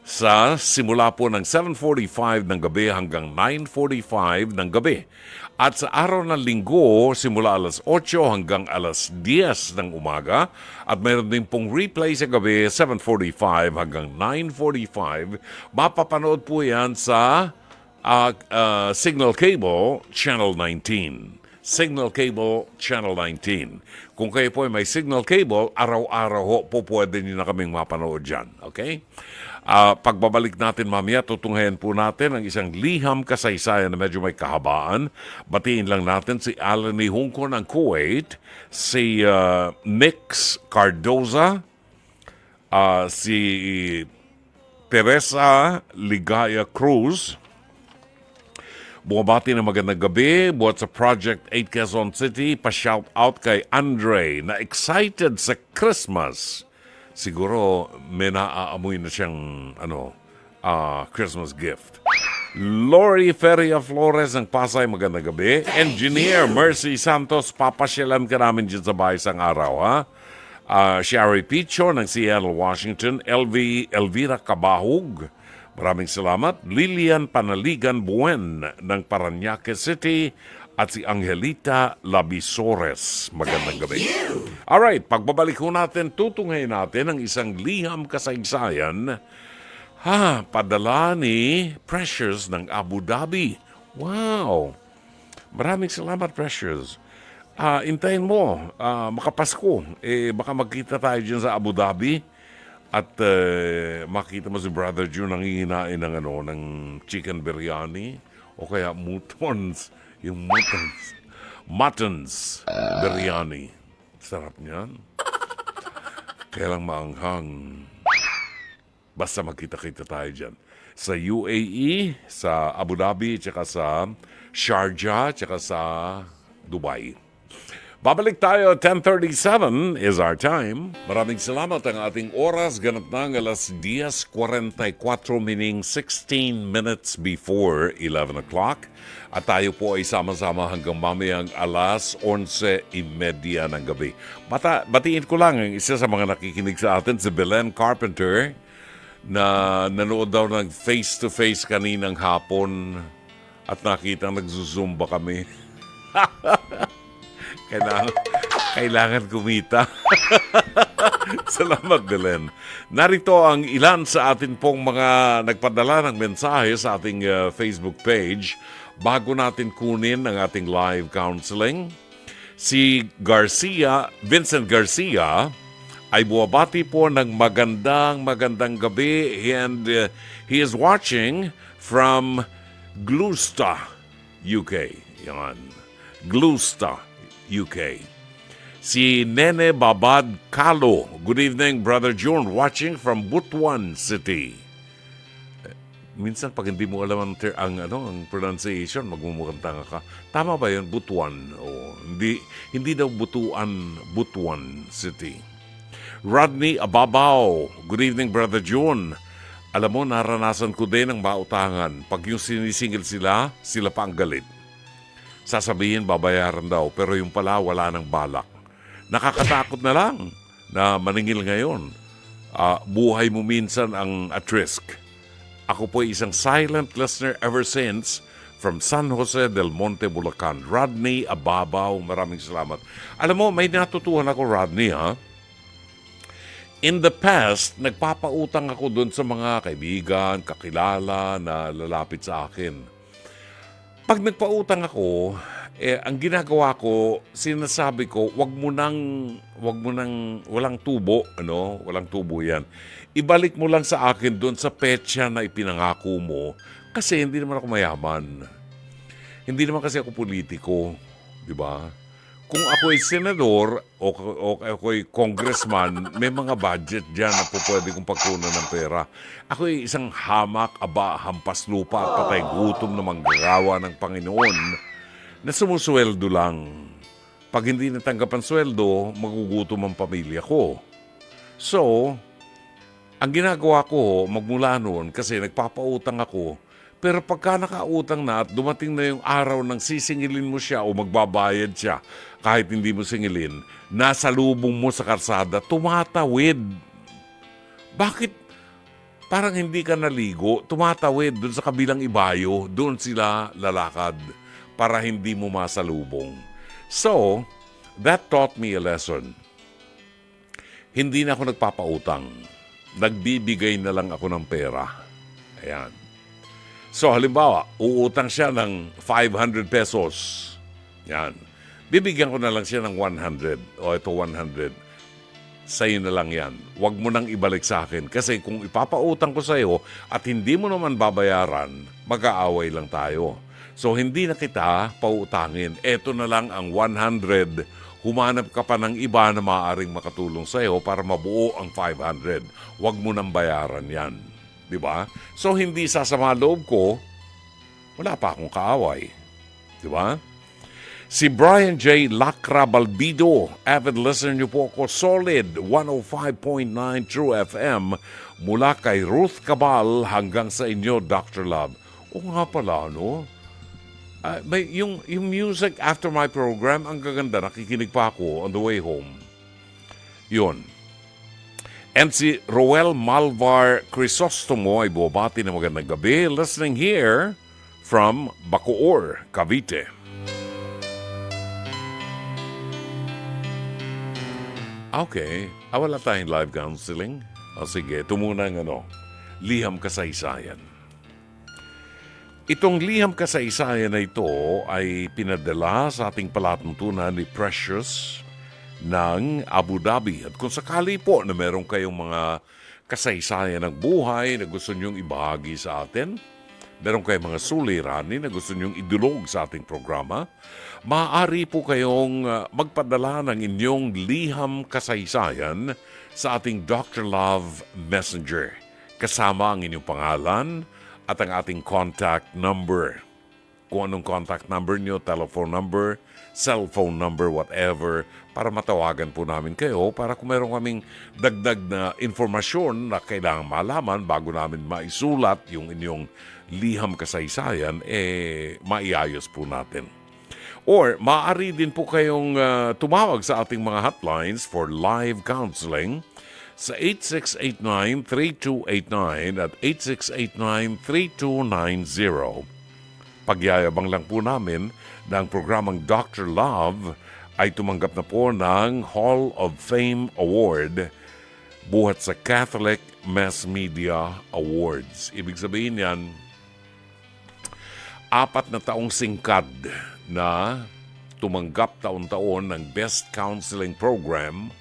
sa simula po ng 7:45 ng gabi hanggang 9:45 ng gabi. At sa araw ng Linggo, simula alas 8 hanggang alas 10 ng umaga. At mayroon din pong replay sa gabi, 7:45 hanggang 9:45. Mapapanood po yan sa Signal Cable Channel 19. Signal Cable Channel 19. Kung kayo po ay may Signal Cable, araw-araw po pwede nyo na kaming mapanood dyan. Okay? Pagbabalik natin mamaya, tutunghayan po natin ang isang liham kasaysayan na medyo may kahabaan. Batiin lang natin si Alani Hungko ng Kuwait, si Nix Cardoza, si Teresa Ligaya Cruz. Bumabati ng magandang gabi buhat sa Project 8 Quezon City. Pa-shout out kay Andre na excited sa Christmas. Siguro may naaamoy na siyang Christmas gift. Lori Feria Flores ng Pasay, magandang gabi. Engineer Mercy Santos, papasyalan ka namin dyan sa bahay sang araw, ha? Sherry Picho ng Seattle, Washington. Elvira Cabahug, maraming salamat. Lilian Panaligan Buen ng Parañaque City at si Angelita Labisores. Magandang gabi. Alright, pagbabalik ko natin, tutunghayin natin ang isang liham kasaysayan. Padala ni Precious ng Abu Dhabi. Wow! Maraming salamat, Precious. Intayin mo, makapasko. Baka magkita tayo dyan sa Abu Dhabi. At makita mo si Brother June nangihinain ng chicken biryani o kaya mutons, yung muttons biryani. Sarap niyan. Kaya lang maanghang. Basta magkita-kita tayo dyan. Sa UAE, sa Abu Dhabi, tsaka sa Sharjah, tsaka sa Dubai. Babalik tayo, 10:37 is our time. Maraming salamat ang ating oras. Ganap na ang alas 10:44 meaning 16 minutes before 11 o'clock. At tayo po ay sama-sama hanggang mamayang alas 11:30 ng gabi. Batiin ko lang ang isa sa mga nakikinig sa atin, si Belen Carpenter, na nanood daw ng face-to-face kaninang hapon at nakita nagzuzumba kami. Kailangan kumita. Salamat, Belen. Narito ang ilan sa atin pong mga nagpadala ng mensahe sa ating Facebook page bago natin kunin ang ating live counseling. Si Vincent Garcia, ay buwabati po ng magandang gabi and he is watching from Gloucester, UK. Yan. Gloucester, UK. Si Nene Babad Kalo. Good evening, Brother John. Watching from Butuan City. Minsan pag hindi mo alam ang pronunciation, magmumukhang tanga ka. Tama ba yun? Butuan. Hindi daw Butuan City. Rodney Ababaw. Good evening, Brother John. Alam mo, naranasan ko din ang mautangan. Pag yung sinisingil sila pa ang galit. Sasabihin, babayaran daw. Pero yung pala, wala nang balak. Nakakatakot na lang na maningil ngayon. Buhay mo minsan ang at risk. Ako po ay isang silent listener ever since from San Jose del Monte, Bulacan. Rodney Ababaw, maraming salamat. Alam mo, may natutuhan ako, Rodney, ha? In the past, nagpapautang ako doon sa mga kaibigan, kakilala na lalapit sa akin. Pag nagpautang ako, ang ginagawa ko, sinasabi ko, wag mo nang, walang tubo, walang tubo yan. Ibalik mo lang sa akin doon sa petsa na ipinangako mo kasi hindi naman ako mayaman. Hindi naman kasi ako politiko, di ba? Kung ako ay senador o ako ay congressman, may mga budget dyan na po pwede kong pagkunan ng pera. Ako ay isang hamak, hampas lupa at patay gutom na manggagawa ng Panginoon na sumusweldo lang. Pag hindi natanggap ang sweldo, magugutom ang pamilya ko. So, ang ginagawa ko magmula noon kasi nagpapautang ako, pero pagka nakautang na at dumating na yung araw ng sisingilin mo siya o magbabayad siya, kahit hindi mo singilin, nasa lubong mo sa karsada, tumatawid. Bakit parang hindi ka naligo? Tumatawid doon sa kabilang ibayo, doon sila lalakad para hindi mo masalubong. So, that taught me a lesson. Hindi na ako nagpapautang. Nagbibigay na lang ako ng pera. Ayan. So, halimbawa, uutang siya ng 500 pesos. Yan. Bibigyan ko na lang siya ng 100. O, ito 100. Sa'yo na lang yan. Huwag mo nang ibalik sa akin. Kasi kung ipapautang ko sa'yo at hindi mo naman babayaran, mag-aaway lang tayo. So, hindi na kita pautangin. Ito na lang ang 100. Humanap ka pa ng iba na maaaring makatulong sa'yo para mabuo ang 500. Huwag mo nang bayaran yan. Diba? So, hindi sasama loob ko, wala pa akong kaaway. Diba? Si Brian J. Lacra Balbido, avid listener niyo po ako, solid 105.9 True FM, mula kay Ruth Cabal hanggang sa inyo, Dr. Love. O nga pala, no? Yung music after my program, ang gaganda, nakikinig pa ako on the way home. Yun. And si Roel Malvar Crisostomo ay bumabati ng magandang gabi, listening here from Bacoor, Cavite. Okay. Wala tayong live counseling? Sige, ito muna ang liham kasaysayan. Itong liham kasaysayan na ito ay pinadala sa ating palatuntunan ni Precious ng Abu Dhabi. At kung sakali po na meron kayong mga kasaysayan ng buhay na gusto nyong ibahagi sa atin, meron kayong mga suliranin na gusto nyong idulog sa ating programa, maaari po kayong magpadala ng inyong liham kasaysayan sa ating Dr. Love Messenger. Kasama ang inyong pangalan at ang ating contact number. kung anong contact number nyo, telephone number, cellphone number, whatever, para matawagan po namin kayo para kung meron kaming dagdag na informasyon na kailangan malaman bago namin maisulat yung inyong liham kasaysayan, maiayos po natin. Or maaari din po kayong tumawag sa ating mga hotlines for live counseling sa 8689-3289 at 8689-3290. Pagyayabang lang po namin na ang programang Dr. Love ay tumanggap na po ng Hall of Fame Award buhat sa Catholic Mass Media Awards. Ibig sabihin yan, 4 na taong singkad na tumanggap taon-taon ng Best Counseling Program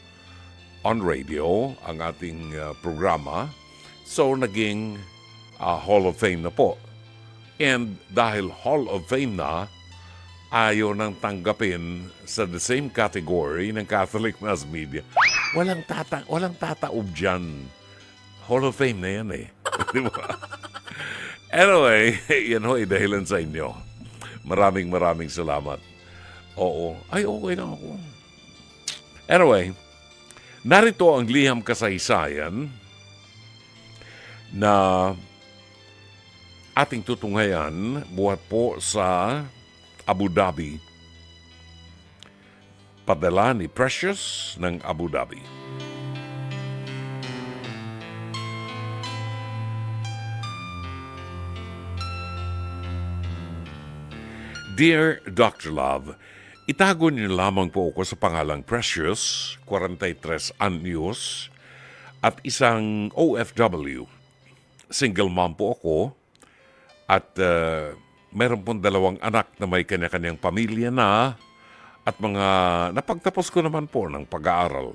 on radio, ang ating programa. So, naging Hall of Fame na po. And dahil Hall of Fame na, ayaw nang tanggapin sa the same category ng Catholic Mass Media. Walang tataob dyan. Hall of Fame na yan eh. Di ba? Anyway, yan ho, dahilan sa inyo. Maraming salamat. Oo. Ay, okay lang ako. Anyway, narito ang liham kasaysayan na ating tutunghayan buhat po sa Abu Dhabi. Padala ni Precious ng Abu Dhabi. Dear Dr. Love, itago niyo lamang po ako sa pangalang Precious, 43 anyos, at isang OFW. Single mom po ako at meron pong 2 anak na may kanya-kanyang pamilya na at mga napagtapos ko naman po ng pag-aaral.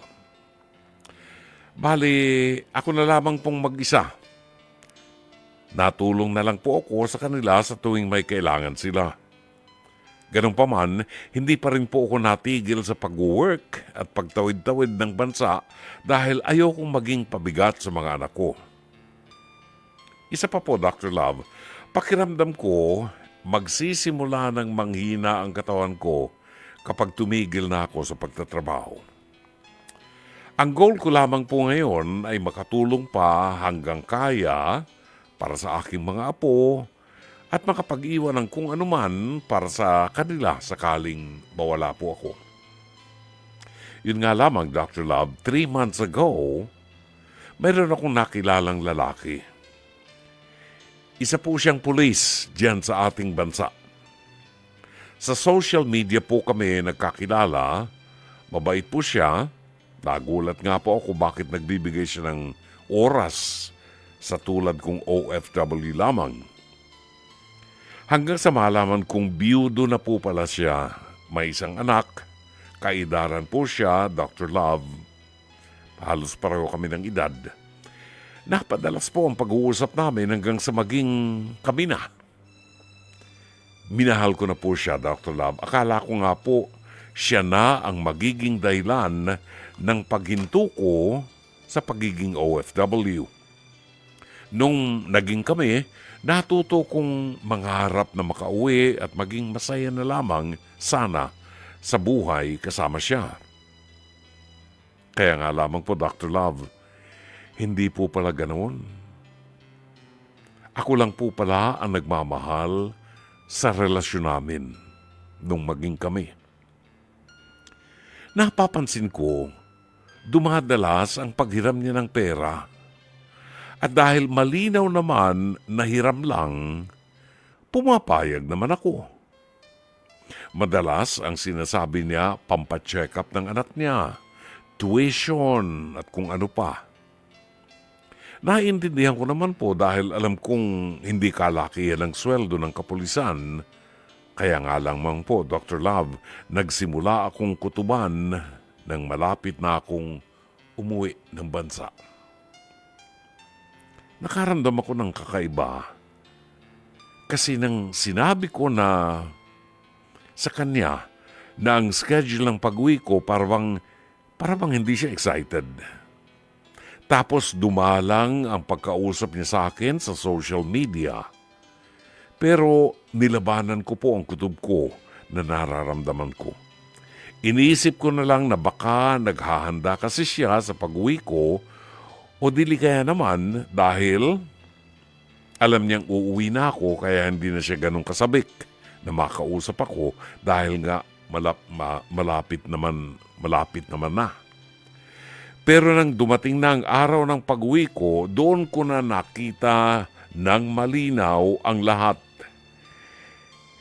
Bali, ako na lamang pong mag-isa. Natulong na lang po ako sa kanila sa tuwing may kailangan sila. Ganun pa man, hindi pa rin po ako natigil sa pag-work at pagtawid-tawid ng bansa dahil ayokong maging pabigat sa mga anak ko. Isa pa po, Dr. Love, pakiramdam ko magsisimula ng manghina ang katawan ko kapag tumigil na ako sa pagtatrabaho. Ang goal ko lamang po ngayon ay makatulong pa hanggang kaya para sa aking mga apo at makapag-iwan ng kung anuman para sa kanila sakaling mawala po ako. Yun nga lamang, Dr. Love, 3 months ago, mayroon akong nakilalang lalaki. Isa po siyang pulis diyan sa ating bansa. Sa social media po kami nagkakilala, mabait po siya. Nagulat nga po ako bakit nagbibigay siya ng oras sa tulad kong OFW lamang. Hanggang sa malaman kong biyudo na po pala siya. May isang anak, kaidaran po siya, Dr. Love. Halos pareho kami ng edad. Napadalas po ang pag-uusap namin hanggang sa maging kami na. Minahal ko na po siya, Dr. Love. Akala ko nga po siya na ang magiging dahilan ng paghinto ko sa pagiging OFW. Nung naging kami, natuto kong mangarap na makauwi at maging masaya na lamang sana sa buhay kasama siya. Kaya nga lamang po, Dr. Love, hindi po pala ganoon. Ako lang po pala ang nagmamahal sa relasyon namin nung maging kami. Napapansin ko, dumadalas ang paghiram niya ng pera. At dahil malinaw naman na hiram lang, pumapayag naman ako. Madalas ang sinasabi niya pampacheck up ng anak niya, tuition at kung ano pa. Naiintindihan ko naman po dahil alam kong hindi kalakihan ang sweldo ng kapulisan. Kaya nga lang po, Dr. Love, nagsimula akong kutuban nang malapit na akong umuwi ng bansa. Nakaramdam ako ng kakaiba kasi nang sinabi ko na sa kanya na ang schedule ng pag-uwi ko parang hindi siya excited. Tapos dumalang ang pagkausap niya sa akin sa social media. Pero nilabanan ko po ang kutob ko na nararamdaman ko. Iniisip ko na lang na baka naghahanda kasi siya sa pag-uwi ko o dili kaya naman dahil alam niyang uuwi na ako kaya hindi na siya ganun kasabik na makausap ako dahil nga malapit naman na. Pero nang dumating na ang araw ng pag-uwi ko, doon ko na nakita ng malinaw ang lahat.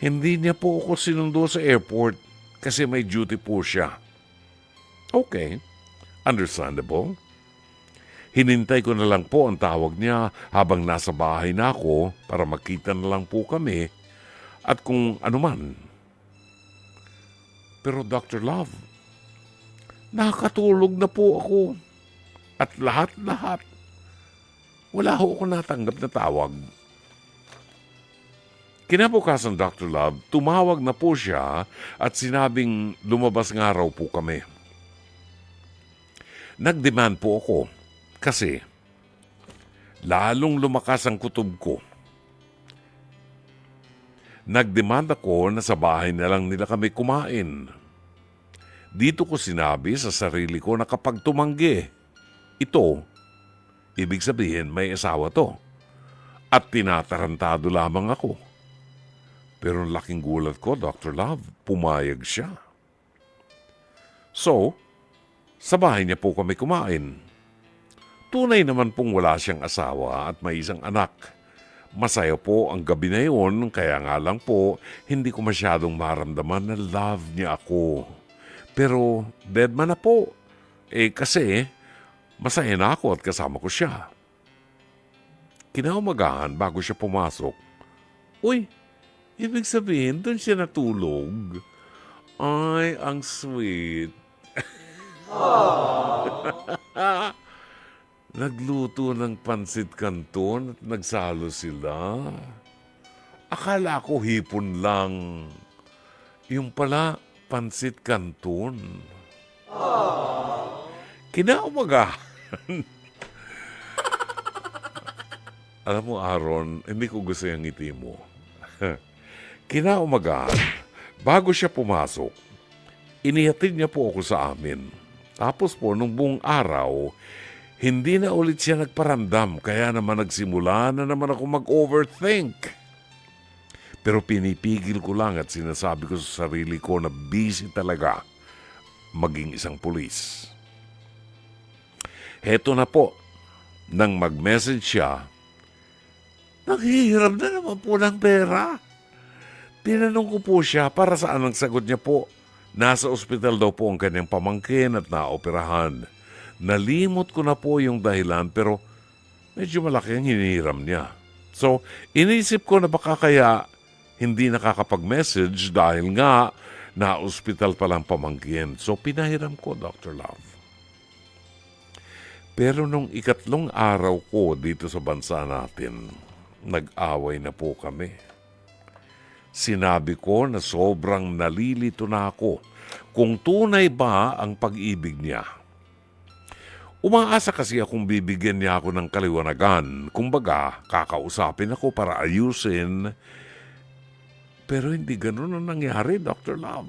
Hindi niya po ako sinundo sa airport kasi may duty po siya. Okay, understandable. Hinintay ko na lang po ang tawag niya habang nasa bahay na ako para magkita na lang po kami at kung ano man. Pero Dr. Love, nakatulog na po ako at lahat-lahat. Wala ho ako natanggap na tawag. Kinabukasan, Dr. Love, tumawag na po siya at sinabing lumabas nga raw po kami. Nag-demand po ako kasi lalong lumakas ang kutob ko. Nag-demand ako na sa bahay na lang nila kami kumain. Dito ko sinabi sa sarili ko na kapag tumanggi, ito, ibig sabihin may asawa to. At tinatarantado lamang ako. Pero ang laking gulat ko, Dr. Love, pumayag siya. So, sa bahay niya po kami kumain. Tunay naman pong wala siyang asawa at may isang anak. Masaya po ang gabi na yun, kaya nga lang po, hindi ko masyadong maramdaman na love niya ako. Pero dead man na po. Kasi masaya na ako at kasama ko siya. Kinaumagahan bago siya pumasok. Uy, ibig sabihin, doon siya natulog. Ay, ang sweet. Nagluto ng pansit canton at nagsalo sila. Akala ko hipon lang. Yung pala, pansit canton. Kinaumagahan. Alam mo, Aaron, hindi ko gusto yung ngiti mo. Kinaumagahan, bago siya pumasok, inihatid niya po ako sa amin. Tapos po, nung buong araw, hindi na ulit siya nagparandam, kaya naman nagsimula na naman ako mag-overthink. Pero pinipigil ko lang at sinasabi ko sa sarili ko na busy talaga maging isang pulis. Heto na po, nang mag-message siya, nanghihiram na naman po ng pera. Tinanong ko po siya para saan ang sagot niya po. Nasa ospital daw po ang kanyang pamangkin at naoperahan. Nalimot ko na po yung dahilan pero medyo malaki ang hinihiram niya. So, inisip ko na baka kaya hindi nakakapag-message dahil nga na-ospital palang pamangkin. So, pinahiram ko, Dr. Love. Pero nung ikatlong araw ko dito sa bansa natin, nag-away na po kami. Sinabi ko na sobrang nalilito na ako kung tunay ba ang pag-ibig niya. Umaasa kasi akong bibigyan niya ako ng kaliwanagan. Kumbaga, kakausapin ako para ayusin. Pero hindi ganun ang nangyari, Dr. Love.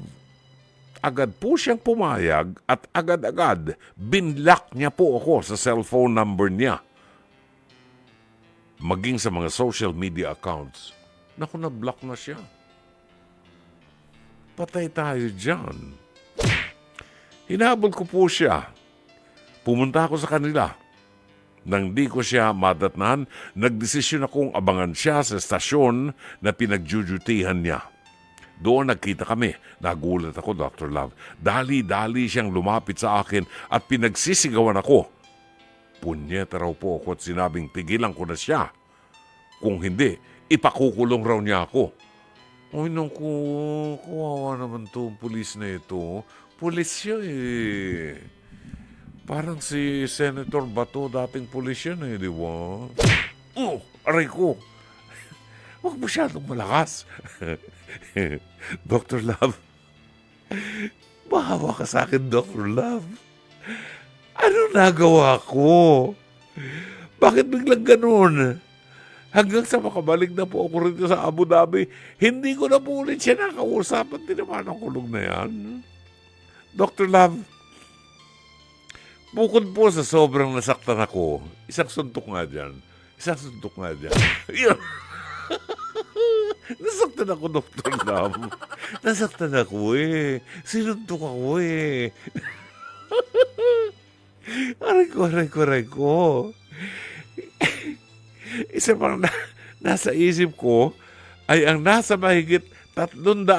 Agad po siyang pumayag at agad-agad binlock niya po ako sa cellphone number niya. Maging sa mga social media accounts. Naku, na-block na siya. Patay tayo dyan. Hinabol ko po siya. Pumunta ako sa kanila. Nang di ko siya madatnan, nagdesisyon akong abangan siya sa estasyon na pinagjujutihan niya. Doon nagkita kami. Nagulat ako, Dr. Love. Dali-dali siyang lumapit sa akin at pinagsisigawan ako. Punyeta raw po ako at sinabing tigilan ko na siya. Kung hindi, ipakukulong raw niya ako. Ay naku, kawawa naman to, pulis na ito. Pulis siya eh. Parang si Senator Bato, dating pulis yan eh, di ba? Aray ko. Huwag masyadong malakas. Dr. Love, bahawa ka sa akin, Dr. Love. Ano nagawa ko? Bakit biglang ganun? Hanggang sa makabalik na po ako rito sa Abu Dhabi, hindi ko na po ulit siya nakausap at tinamaan ang kulog na yan. Dr. Love, bukod po sa sobrang nasaktan ako, isang suntok nga dyan. Yun. Nasaktan ako, Dr. Love. Nasaktan ako eh. Sinuntok ako eh. Aray ko. Isa pang nasa isip ko ay ang nasa mahigit 300,000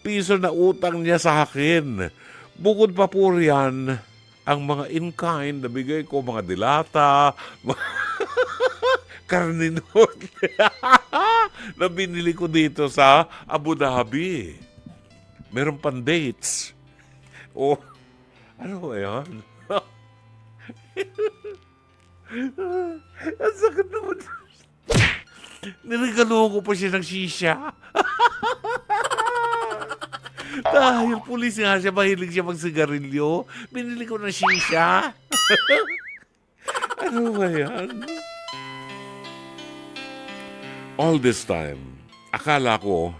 piso na utang niya sa akin. Bukod pa po riyan, ang mga in-kind na bigay ko, mga dilata, karninot na binili ko dito sa Abu Dhabi. Meron pang dates. Oh, ano ba yan? Ang sakit naman. Niregalo ko pa siya ng shisha. Dahil pulis nga siya, mahilig siya magsigarilyo. Binili ko ng shisha. Ano ba yan? All this time, akala ko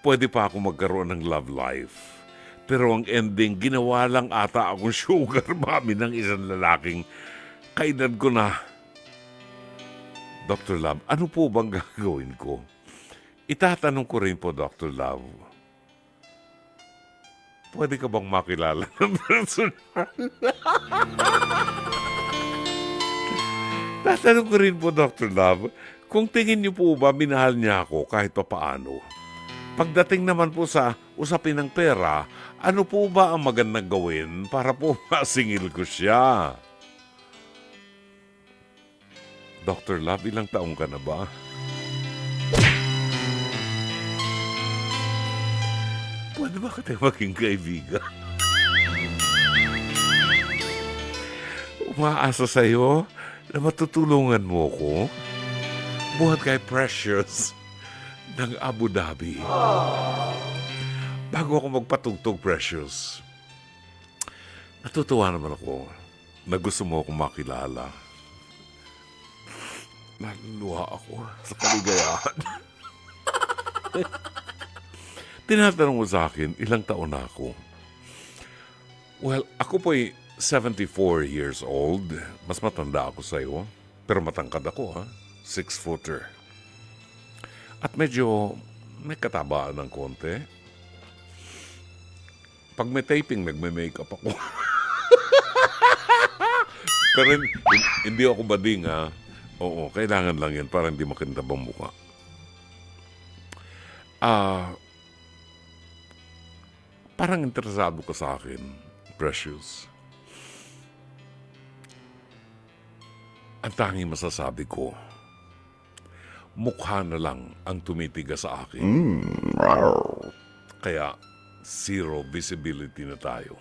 pwede pa ako magkaroon ng love life. Pero ang ending, ginawa lang ata akong sugar mommy ng isang lalaking kainan ko na. Dr. Love, ano po bang gagawin ko? Itatanong ko rin po, Dr. Love. Pwede ka bang makilala ng personal? Tatanong ko rin po, Dr. Love, kung tingin niyo po ba minahal niya ako kahit pa paano? Pagdating naman po sa usapin ng pera, ano po ba ang magandang gawin para po masingil ko siya? Dr. Love, ilang taong ka na ba? Pwede ba kita maging kaibigan? Umaasa sa'yo na matutulungan mo ko. Buhat kay Precious ng Abu Dhabi. Bago ako magpatugtog, Precious, natutuwa naman ako na gusto mo akong makilala. Naluluha ako sa kaligayahan. Tinatanong mo sa akin, ilang taon na ako? Well, ako po'y 74 years old. Mas matanda ako sa'yo. Pero matangkad ako, ha? 6-footer. At medyo may katabaan ng konti. Pag may taping, nagme-makeup ako. Pero hindi ako bading, ha? Oo, kailangan lang yan para hindi makintab ang mukha. Parang interesado ka sa akin, Precious. Ang tanging masasabi ko, mukha na lang ang tumitigas sa akin. Kaya, zero visibility na tayo.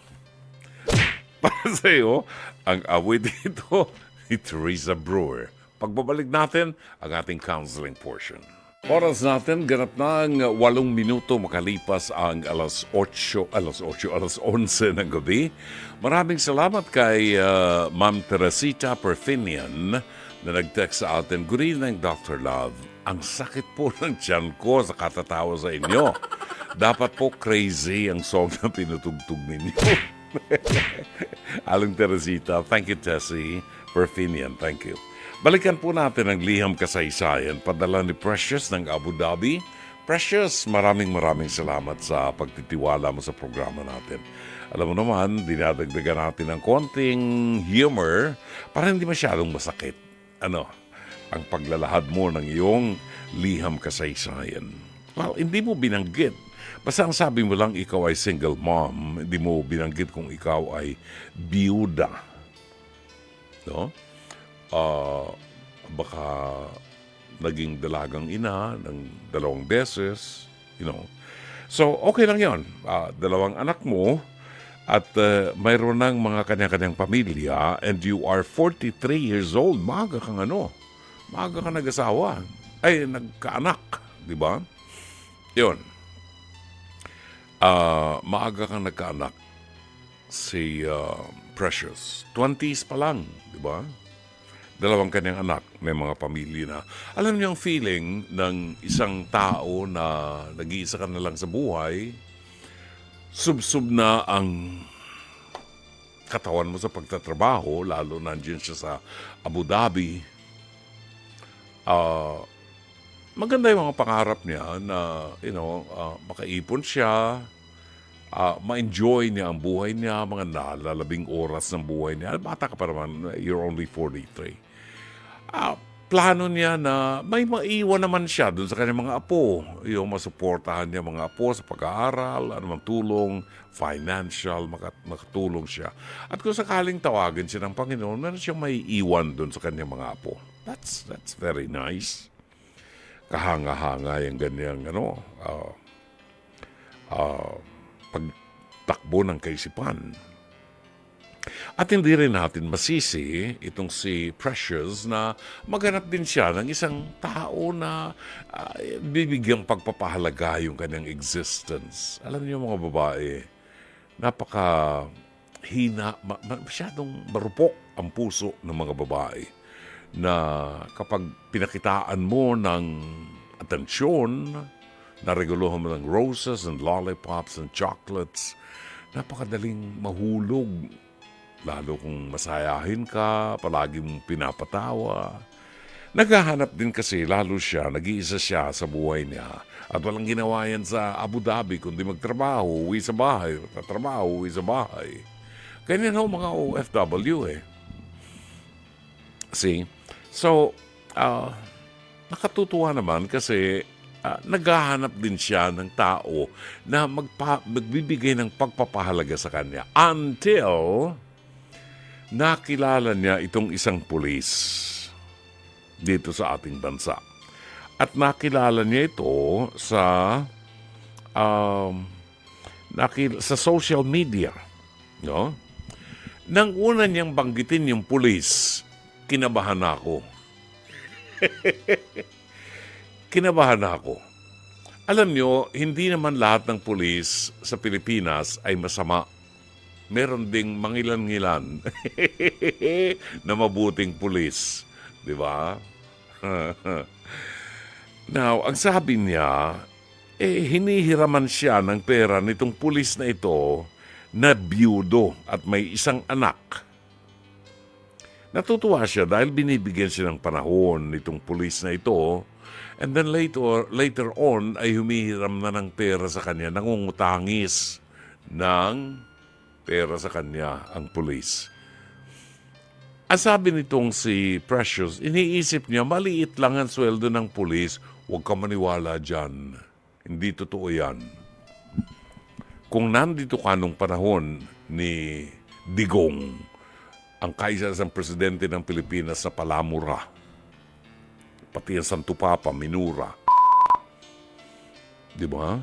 Para sa'yo, ang away dito ni Teresa Brewer. Pagbabalik natin ang ating counseling portion. Oras natin, ganap na ang 8 minuto makalipas ang alas 11 ng gabi. Maraming salamat kay Ma'am Teresita Perfinian na nag-text sa atin. Good evening, Dr. Love. Ang sakit po ng tiyan ko sa katatawa sa inyo. Dapat po crazy ang song na pinutugtog ninyo. Aling Teresita, thank you, Tessie Perfinian, thank you. Balikan po natin ang liham kasaysayan, padala ni Precious ng Abu Dhabi. Precious, maraming salamat sa pagtitiwala mo sa programa natin. Alam mo naman, dinadagdagan natin ng konting humor para hindi masyadong masakit. Ang paglalahad mo ng iyong liham kasaysayan. Well, hindi mo binanggit. Basta ang sabi mo lang ikaw ay single mom, hindi mo binanggit kung ikaw ay biyuda. No? Baka naging dalagang ina ng 2 beses, So, okay lang yon. 2 anak mo at mayroon ng mga kanya-kanyang pamilya and you are 43 years old. Maaga kang nag-asawa. Ay, nagkaanak. Di ba? Yun. Maaga kang nagkaanak. Si Precious. 20s pa lang. Di ba? dalawang kanyang anak, may mga pamilya na. Alam niyo ang feeling ng isang tao na nag-iisa ka na lang sa buhay, sub-sub na ang katawan mo sa pagtatrabaho, lalo nandiyan siya sa Abu Dhabi. Maganda yung mga pangarap niya na, makaipon siya, ma-enjoy niya ang buhay niya, mga nalalabing oras ng buhay niya. Bata ka pa naman, you're only 43. Plano niya na may maiwan naman siya dun sa kanyang mga apo. Yung masuportahan niya mga apo sa pag-aaral, anumang tulong, financial, makatulong siya. At kung sakaling tawagin siya ng Panginoon, meron siyang maiiwan dun sa kanyang mga apo. That's very nice. Kahanga-hanga yung ganyang pagtakbo ng kaisipan. At hindi rin natin masisi itong si Precious na maghanap din siya ng isang tao na bibigyang pagpapahalaga yung kanyang existence. Alam niyo mga babae, napaka-hina, masyadong marupok ang puso ng mga babae na kapag pinakitaan mo ng atensyon, nareguluhan mo ng roses and lollipops and chocolates, napakadaling mahulog. Lalo kung masayahin ka, palagi mong pinapatawa. Naghahanap din kasi lalo siya, nag-iisa siya sa buhay niya. At walang ginawa yan sa Abu Dhabi, kundi magtrabaho, uwi sa bahay, tatrabaho, uwi sa bahay. Ganyan ho mga OFW eh. See? So, nakatutuwa naman kasi naghahanap din siya ng tao na magbibigay ng pagpapahalaga sa kanya until nakilala niya itong isang pulis dito sa ating bansa. At nakilala niya ito sa social media. No? Nang una niyang banggitin yung pulis, kinabahan ako. Kinabahan ako. Alam nyo, hindi naman lahat ng pulis sa Pilipinas ay masama. Meron ding mangilan-ngilan na mabuting pulis. Di ba? Now, ang sabi niya, hinihiraman siya ng pera nitong pulis na ito na biyudo at may isang anak. Natutuwa siya dahil binibigyan siya ng panahon nitong pulis na ito. And then later on ay humihiram na ng pera sa kanya, nangungutangis ng pera sa kanya ang pulis. Ang sabi nitong si Precious, iniisip niya, maliit lang ang sweldo ng pulis, huwag ka maniwala dyan. Hindi totoo yan. Kung nandito ka nung panahon ni Digong, ang kaisa-isang presidente ng Pilipinas na palamura, pati ang Santo Papa, minura. Di ba?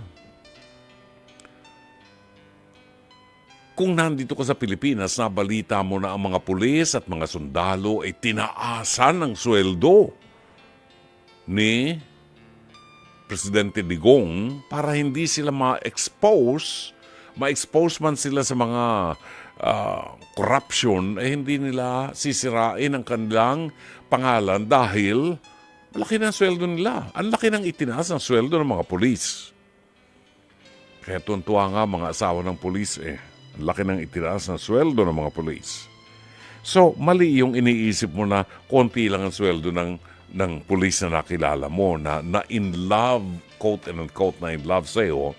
Kung nandito ka sa Pilipinas, nabalita mo na ang mga pulis at mga sundalo ay tinaasan ng sweldo ni Presidente Digong para hindi sila ma-expose man sila sa mga corruption, hindi nila sisirain ang kanilang pangalan dahil malaki ng sweldo nila. Ang laki ng itinaas ng sweldo ng mga pulis. Kaya tuntua nga mga asawa ng pulis Ang laki ng itinaas ng sweldo ng mga pulis. So, mali yung iniisip mo na konti lang ang sweldo ng pulis na nakilala mo na in love, quote and unquote, na in love sa'yo.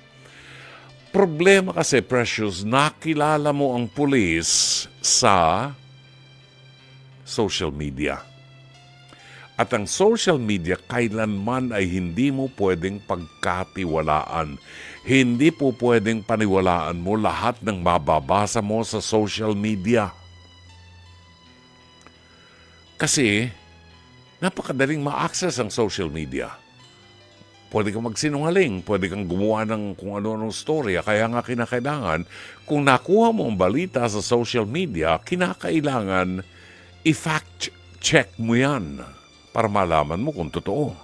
Problema kasi, Precious, nakilala mo ang pulis sa social media. At ang social media, kailanman ay hindi mo pwedeng pagkatiwalaan. Hindi po pwedeng paniwalaan mo lahat ng mababasa mo sa social media. Kasi, napakadaling ma-access ang social media. Pwede kang magsinungaling, pwede kang gumawa ng kung ano-anong storya. Kaya nga kinakailangan, kung nakuha mo ang balita sa social media, kinakailangan i-fact check mo yan para malaman mo kung totoo.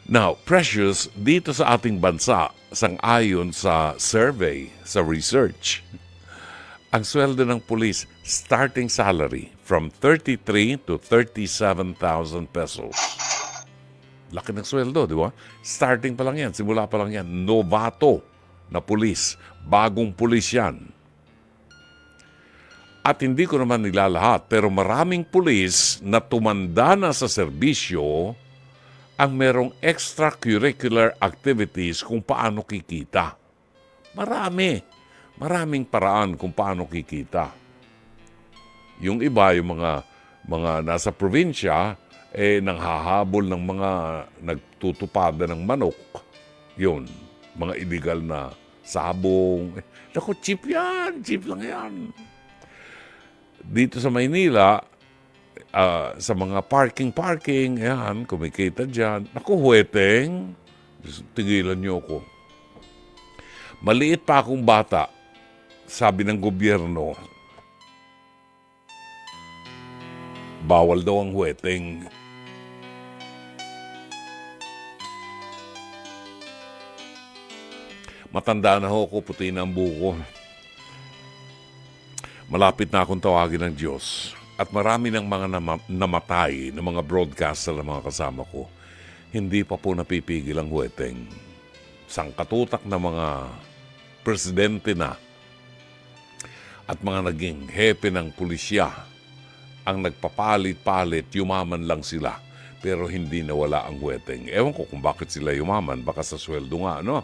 Now, Precious, dito sa ating bansa, sang-ayon sa survey, sa research, Ang sweldo ng pulis, starting salary from 33 to 37,000 pesos. Laki ng sweldo, di ba? Starting pa lang yan, simula pa lang yan. Novato na pulis, bagong pulis yan. At hindi ko naman nilalahat, pero maraming pulis na tumanda na sa serbisyo ang merong extracurricular activities kung paano kikita. Maraming paraan kung paano kikita. Yung iba, yung mga nasa probinsya, nanghahabol ng mga nagtutupada ng manok. Yun, mga illegal na sabong. Naku, cheap yan, cheap lang yan. Dito sa Maynila, sa mga parking, yan, kumikita dyan. Naku, huweteng, tigilan niyo ako. Maliit pa akong bata, sabi ng gobyerno, bawal daw ang huweteng. Matanda na ho ako, puti na ang buko. Malapit na akong tawagin ng Diyos. At marami ng mga namatay ng mga broadcaster na mga kasama ko. Hindi pa po napipigil ang huweteng. Sangkatutak na mga presidente na at mga naging hepe ng pulisya ang nagpapalit-palit, yumaman lang sila. Pero hindi nawala ang huweteng. Ewan ko kung bakit sila yumaman, baka sa sweldo nga, no?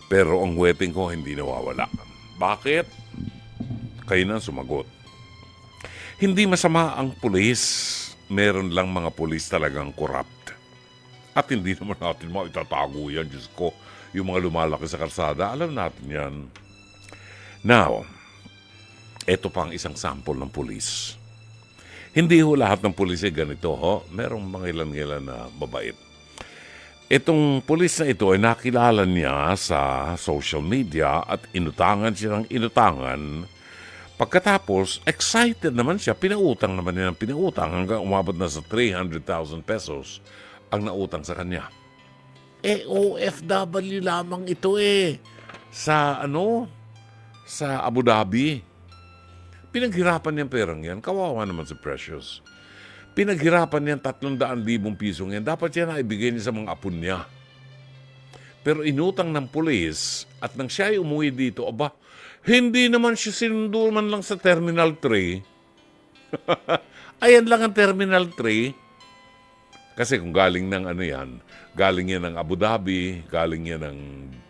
Pero ang huweteng ko hindi nawawala. Bakit? Kayo na sumagot. Hindi masama ang pulis. Meron lang mga pulis talagang corrupt. At hindi naman natin maitatago yan, Diyos ko. Yung mga lumalaki sa kalsada, alam natin yan. Now, ito pa ang isang sample ng pulis. Hindi ho lahat ng pulis ay ganito, ho. Merong mga ilan-ilan na mabait. Itong pulis na ito ay nakilala niya sa social media at inutangan siya ng inutangan. Pagkatapos, excited naman siya. Pinautang naman niya ng pinautang hanggang umabot na sa 300,000 pesos ang nautang sa kanya. OFW lamang ito sa Abu Dhabi. Pinaghirapan niyang perang yan. Kawawa naman si Precious. Pinaghirapan niyan 300,000 pisong yan. Dapat yan na ibigay niya sa mga apon niya. Pero inutang ng pulis at nang siya ay umuwi dito, hindi naman siya sinundo man lang sa Terminal 3. Ayan lang ang Terminal 3. Kasi kung galing ng galing yan ng Abu Dhabi, galing yan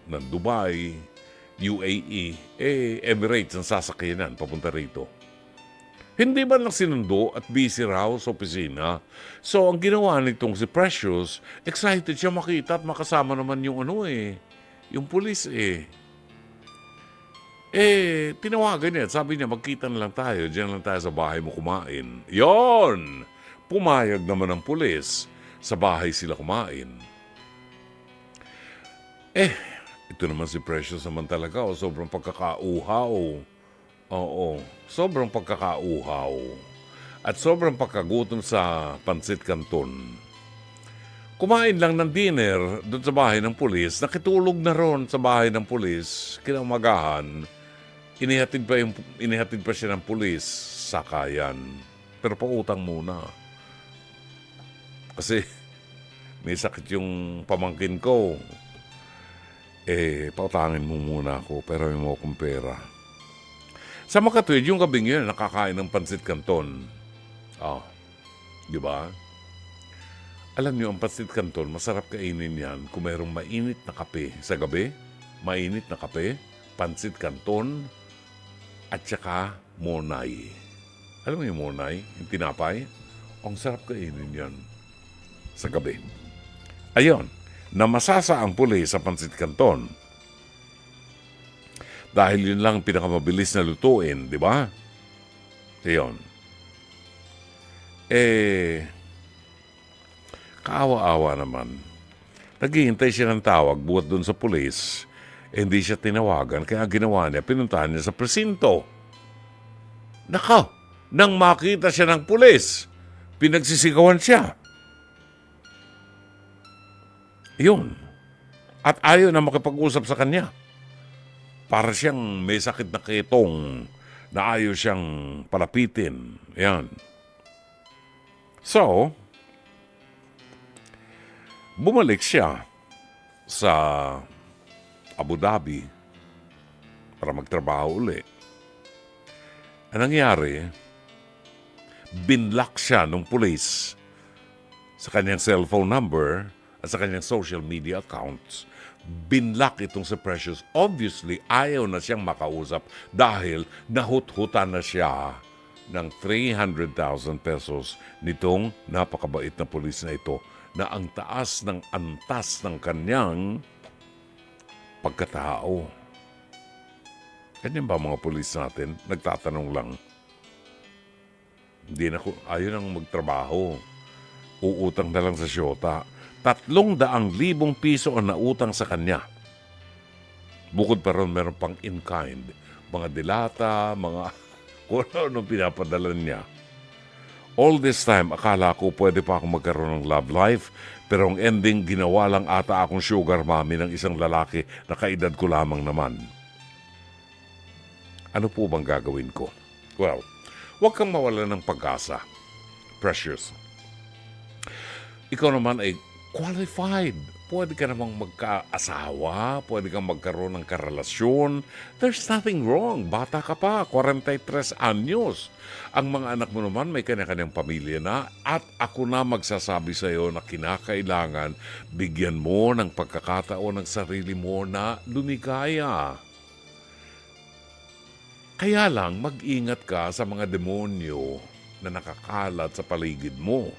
ng Dubai, UAE, Emirates ang sasakyanan papunta rito. Hindi ba lang sinundo at busy raw sa opisina? So, ang ginawa nitong si Precious, excited siya makita at makasama naman yung yung pulis tinawagan niya. Sabi niya, magkita na lang tayo. Diyan lang tayo sa bahay mo kumain. Yon! Pumayag naman ang pulis. Sa bahay sila kumain. Ito naman si Precious naman talaga. Sobrang pagkakauhaw. Oo, sobrang pagkakauhaw. At sobrang pagkagutom sa pansit canton. Kumain lang ng dinner doon sa bahay ng pulis. Nakitulog na ron sa bahay ng pulis. Kinamagahan. Inihatid pa siya ng pulis sa kayan. Pero pautang muna. Kasi may sakit yung pamangkin ko. Pautangin mo muna ako, pero may mo akong pera. Sa makatwid, yung gabing yun, nakakain ng pansit canton. Di ba? Alam niyo, ang pansit canton, masarap kainin yan kung mayroong mainit na kape sa gabi. Mainit na kape, pansit canton, at saka monay. Alam mo yung monay? Yung tinapay? Ang sarap kainin yan sa gabi. Ayon, namasasa ang pulis sa pansit canton. Dahil yun lang pinakamabilis na lutuin, di ba? Ayon. Kaawa-awa naman. Naghihintay siya ng tawag buhat doon sa pulis. Hindi siya tinawagan, kaya ginawa niya, pinuntahan niya sa presinto. Naka, nang makita siya ng pulis, pinagsisigawan siya. Yun. At ayaw na makipag-usap sa kanya. Para siyang may sakit na ketong na ayaw siyang palapitin. Yan. So, bumalik siya sa Abu Dhabi para magtrabaho uli. Ang nangyari, binlock siya ng pulis sa kanyang cellphone number at sa kanyang social media accounts. Binlock itong si Precious. Obviously, ayaw na siyang makausap dahil nahut-hutan na siya ng 300,000 pesos nitong napakabait na pulis na ito na ang taas ng antas ng kanyang pagkatao. Ganyan ba mga pulis natin? Nagtatanong lang. Hindi na ayaw nang magtrabaho. Uutang na lang sa syota. 300,000 piso ang nautang sa kanya. Bukod pa ron, meron pang in-kind. Mga dilata, mga kung ano pinapadala niya. All this time, akala ko pwede pa akong magkaroon ng love life, pero ang ending, ginawa lang ata akong sugar mommy ng isang lalaki na kaedad ko lamang naman. Ano po bang gagawin ko? Well, huwag kang mawala ng pag-asa. Precious. Ikaw naman ay qualified. Pwede ka namang magka-asawa, pwede kang magkaroon ng karelasyon. There's nothing wrong. Bata ka pa, 43 anyos. Ang mga anak mo naman may kanya-kanyang pamilya na at ako na magsasabi sa iyo na kinakailangan bigyan mo ng pagkakataon ng sarili mo na lumigaya. Kaya lang, mag-ingat ka sa mga demonyo na nakakalat sa paligid mo.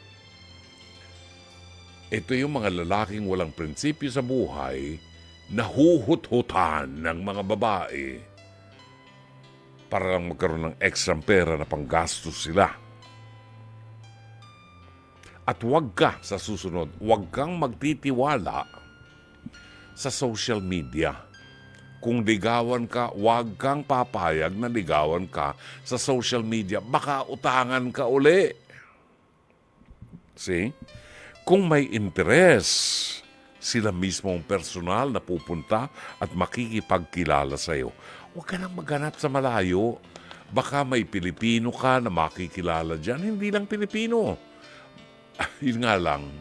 Ito yung mga lalaking walang prinsipyo sa buhay na huhut-hutan ng mga babae para lang magkaroon ng extra pera na panggastos sila. At huwag ka sa susunod, huwag kang magtitiwala sa social media. Kung ligawan ka, huwag kang papayag na ligawan ka sa social media. Baka utangan ka uli. See? Kung may interes, sila mismo ang personal na pupunta at makikipagkilala sa iyo. Huwag ka nang maghanap sa malayo. Baka may Pilipino ka na makikilala dyan. Hindi lang Pilipino. Yun nga lang,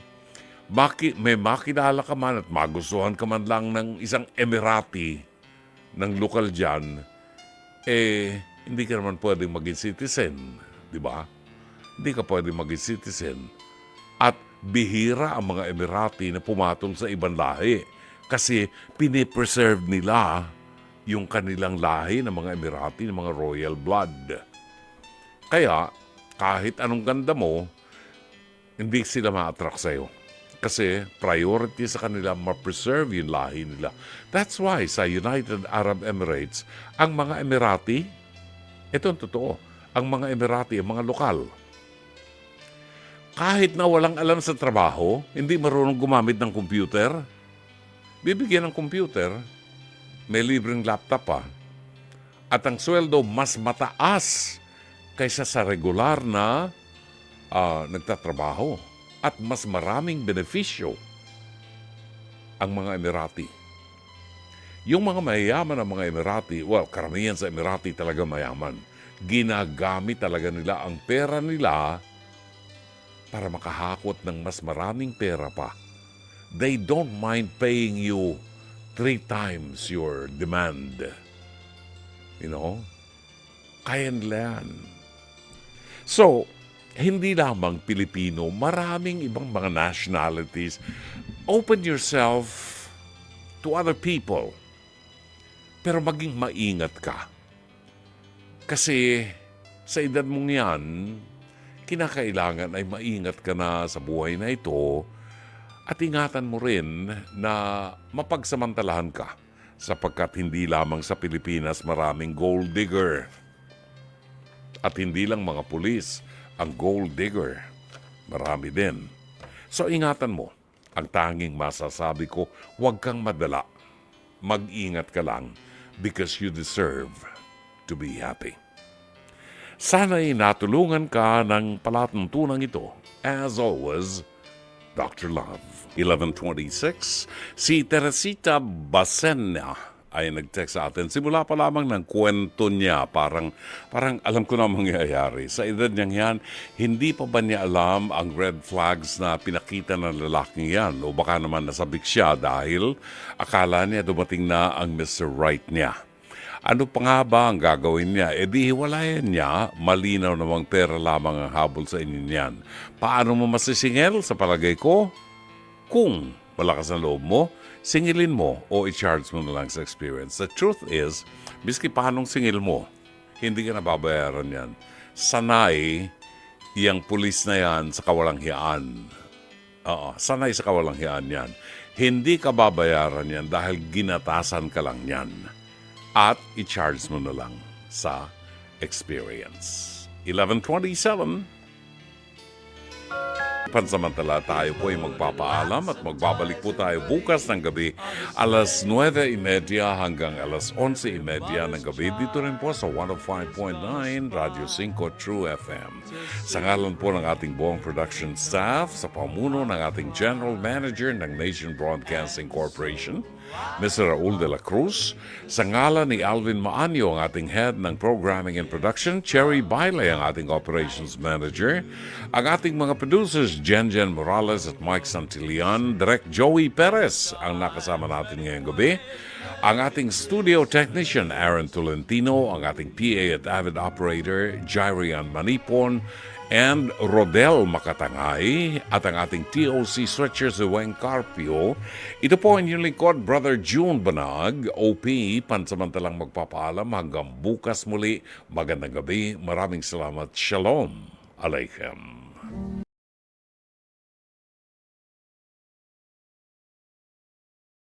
may makilala ka man at magustuhan ka man lang ng isang Emirati ng lokal dyan, hindi ka naman pwedeng maging citizen. Di ba? Hindi ka pwedeng maging citizen. At bihira ang mga Emirati na pumatol sa ibang lahi kasi pinipreserve nila yung kanilang lahi ng mga Emirati, ng mga royal blood. Kaya, kahit anong ganda mo, hindi sila ma-attract sa'yo. Kasi priority sa kanila ma-preserve yung lahi nila. That's why sa United Arab Emirates, ang mga Emirati, ito ang totoo, ang mga Emirati, ang mga lokal, kahit na walang alam sa trabaho, hindi marunong gumamit ng computer, bibigyan ng computer, may libreng laptop pa, at ang sweldo mas mataas kaysa sa regular na nagtatrabaho. At mas maraming benepisyo ang mga Emirati. Yung mga mayayaman ng mga Emirati, well, karamihan sa Emirati talaga mayaman. Ginagamit talaga nila ang pera nila para makahakot ng mas maraming pera pa. They don't mind paying you 3 times your demand. You know? Kaya nila yan. So, hindi lamang Pilipino, maraming ibang mga nationalities. Open yourself to other people. Pero maging maingat ka. Kasi sa edad mong yan, kinakailangan ay maingat ka na sa buhay na ito at ingatan mo rin na mapagsamantalahan ka sapagkat hindi lamang sa Pilipinas maraming gold digger. At hindi lang mga pulis ang gold digger. Marami din. So ingatan mo. Ang tanging masasabi ko, huwag kang madala. Mag-ingat ka lang because you deserve to be happy. Sana'y natulungan ka ng palatuntunan ito. As always, Dr. Love. 11:26, si Teresita Basena ay nag-text sa atin. Simula pa lamang ng kwento niya, parang alam ko na ang mangyayari. Sa edad niyang yan, hindi pa ba niya alam ang red flags na pinakita ng lalaking yan? O baka naman nasabik siya dahil akala niya dumating na ang Mr. Right niya. Ano pa nga ba ang gagawin niya? E di hiwalayan niya, malinaw namang pera lamang ang habol sa inyo niyan. Paano mo masisingil sa palagay ko? Kung malakas ang loob mo, singilin mo o i-charge mo na lang sa experience. The truth is, miski paanong singil mo, hindi ka nababayaran yan. Sanay yung pulis na yan sa kawalanghiyaan. Oo, sanay sa kawalanghiyaan yan. Hindi ka babayaran yan dahil ginatasan ka lang yan. At i-charge mo na lang sa experience. 11:27. Pansamantala tayo po ay magpapaalam at magbabalik po tayo bukas ng gabi alas 9:30 hanggang alas 11:30 ng gabi dito rin po sa 105.9 Radio 5 True FM. Sa ngalan po ng ating buong production staff, sa pamuno ng ating General Manager ng Nation Broadcasting Corporation, Mr. Raul de la Cruz, sa ngalan ni Alvin Maanyo, ang ating head ng Programming and Production, Cherry Bailey, ang ating Operations Manager, ang ating mga producers, Jen Morales at Mike Santillan, Direk Joey Perez, ang nakasama natin ngayong gabi, ang ating studio technician, Aaron Tolentino, ang ating PA at avid operator, Jairian Manipon, and Rodel Makatangay, at ang ating TOC switcher si Weng Carpio. Ito po ang inyong lingkod, Brother June Banag, OP, pansamantalang magpapaalam hanggang bukas muli. Magandang gabi, maraming salamat. Shalom Aleichem.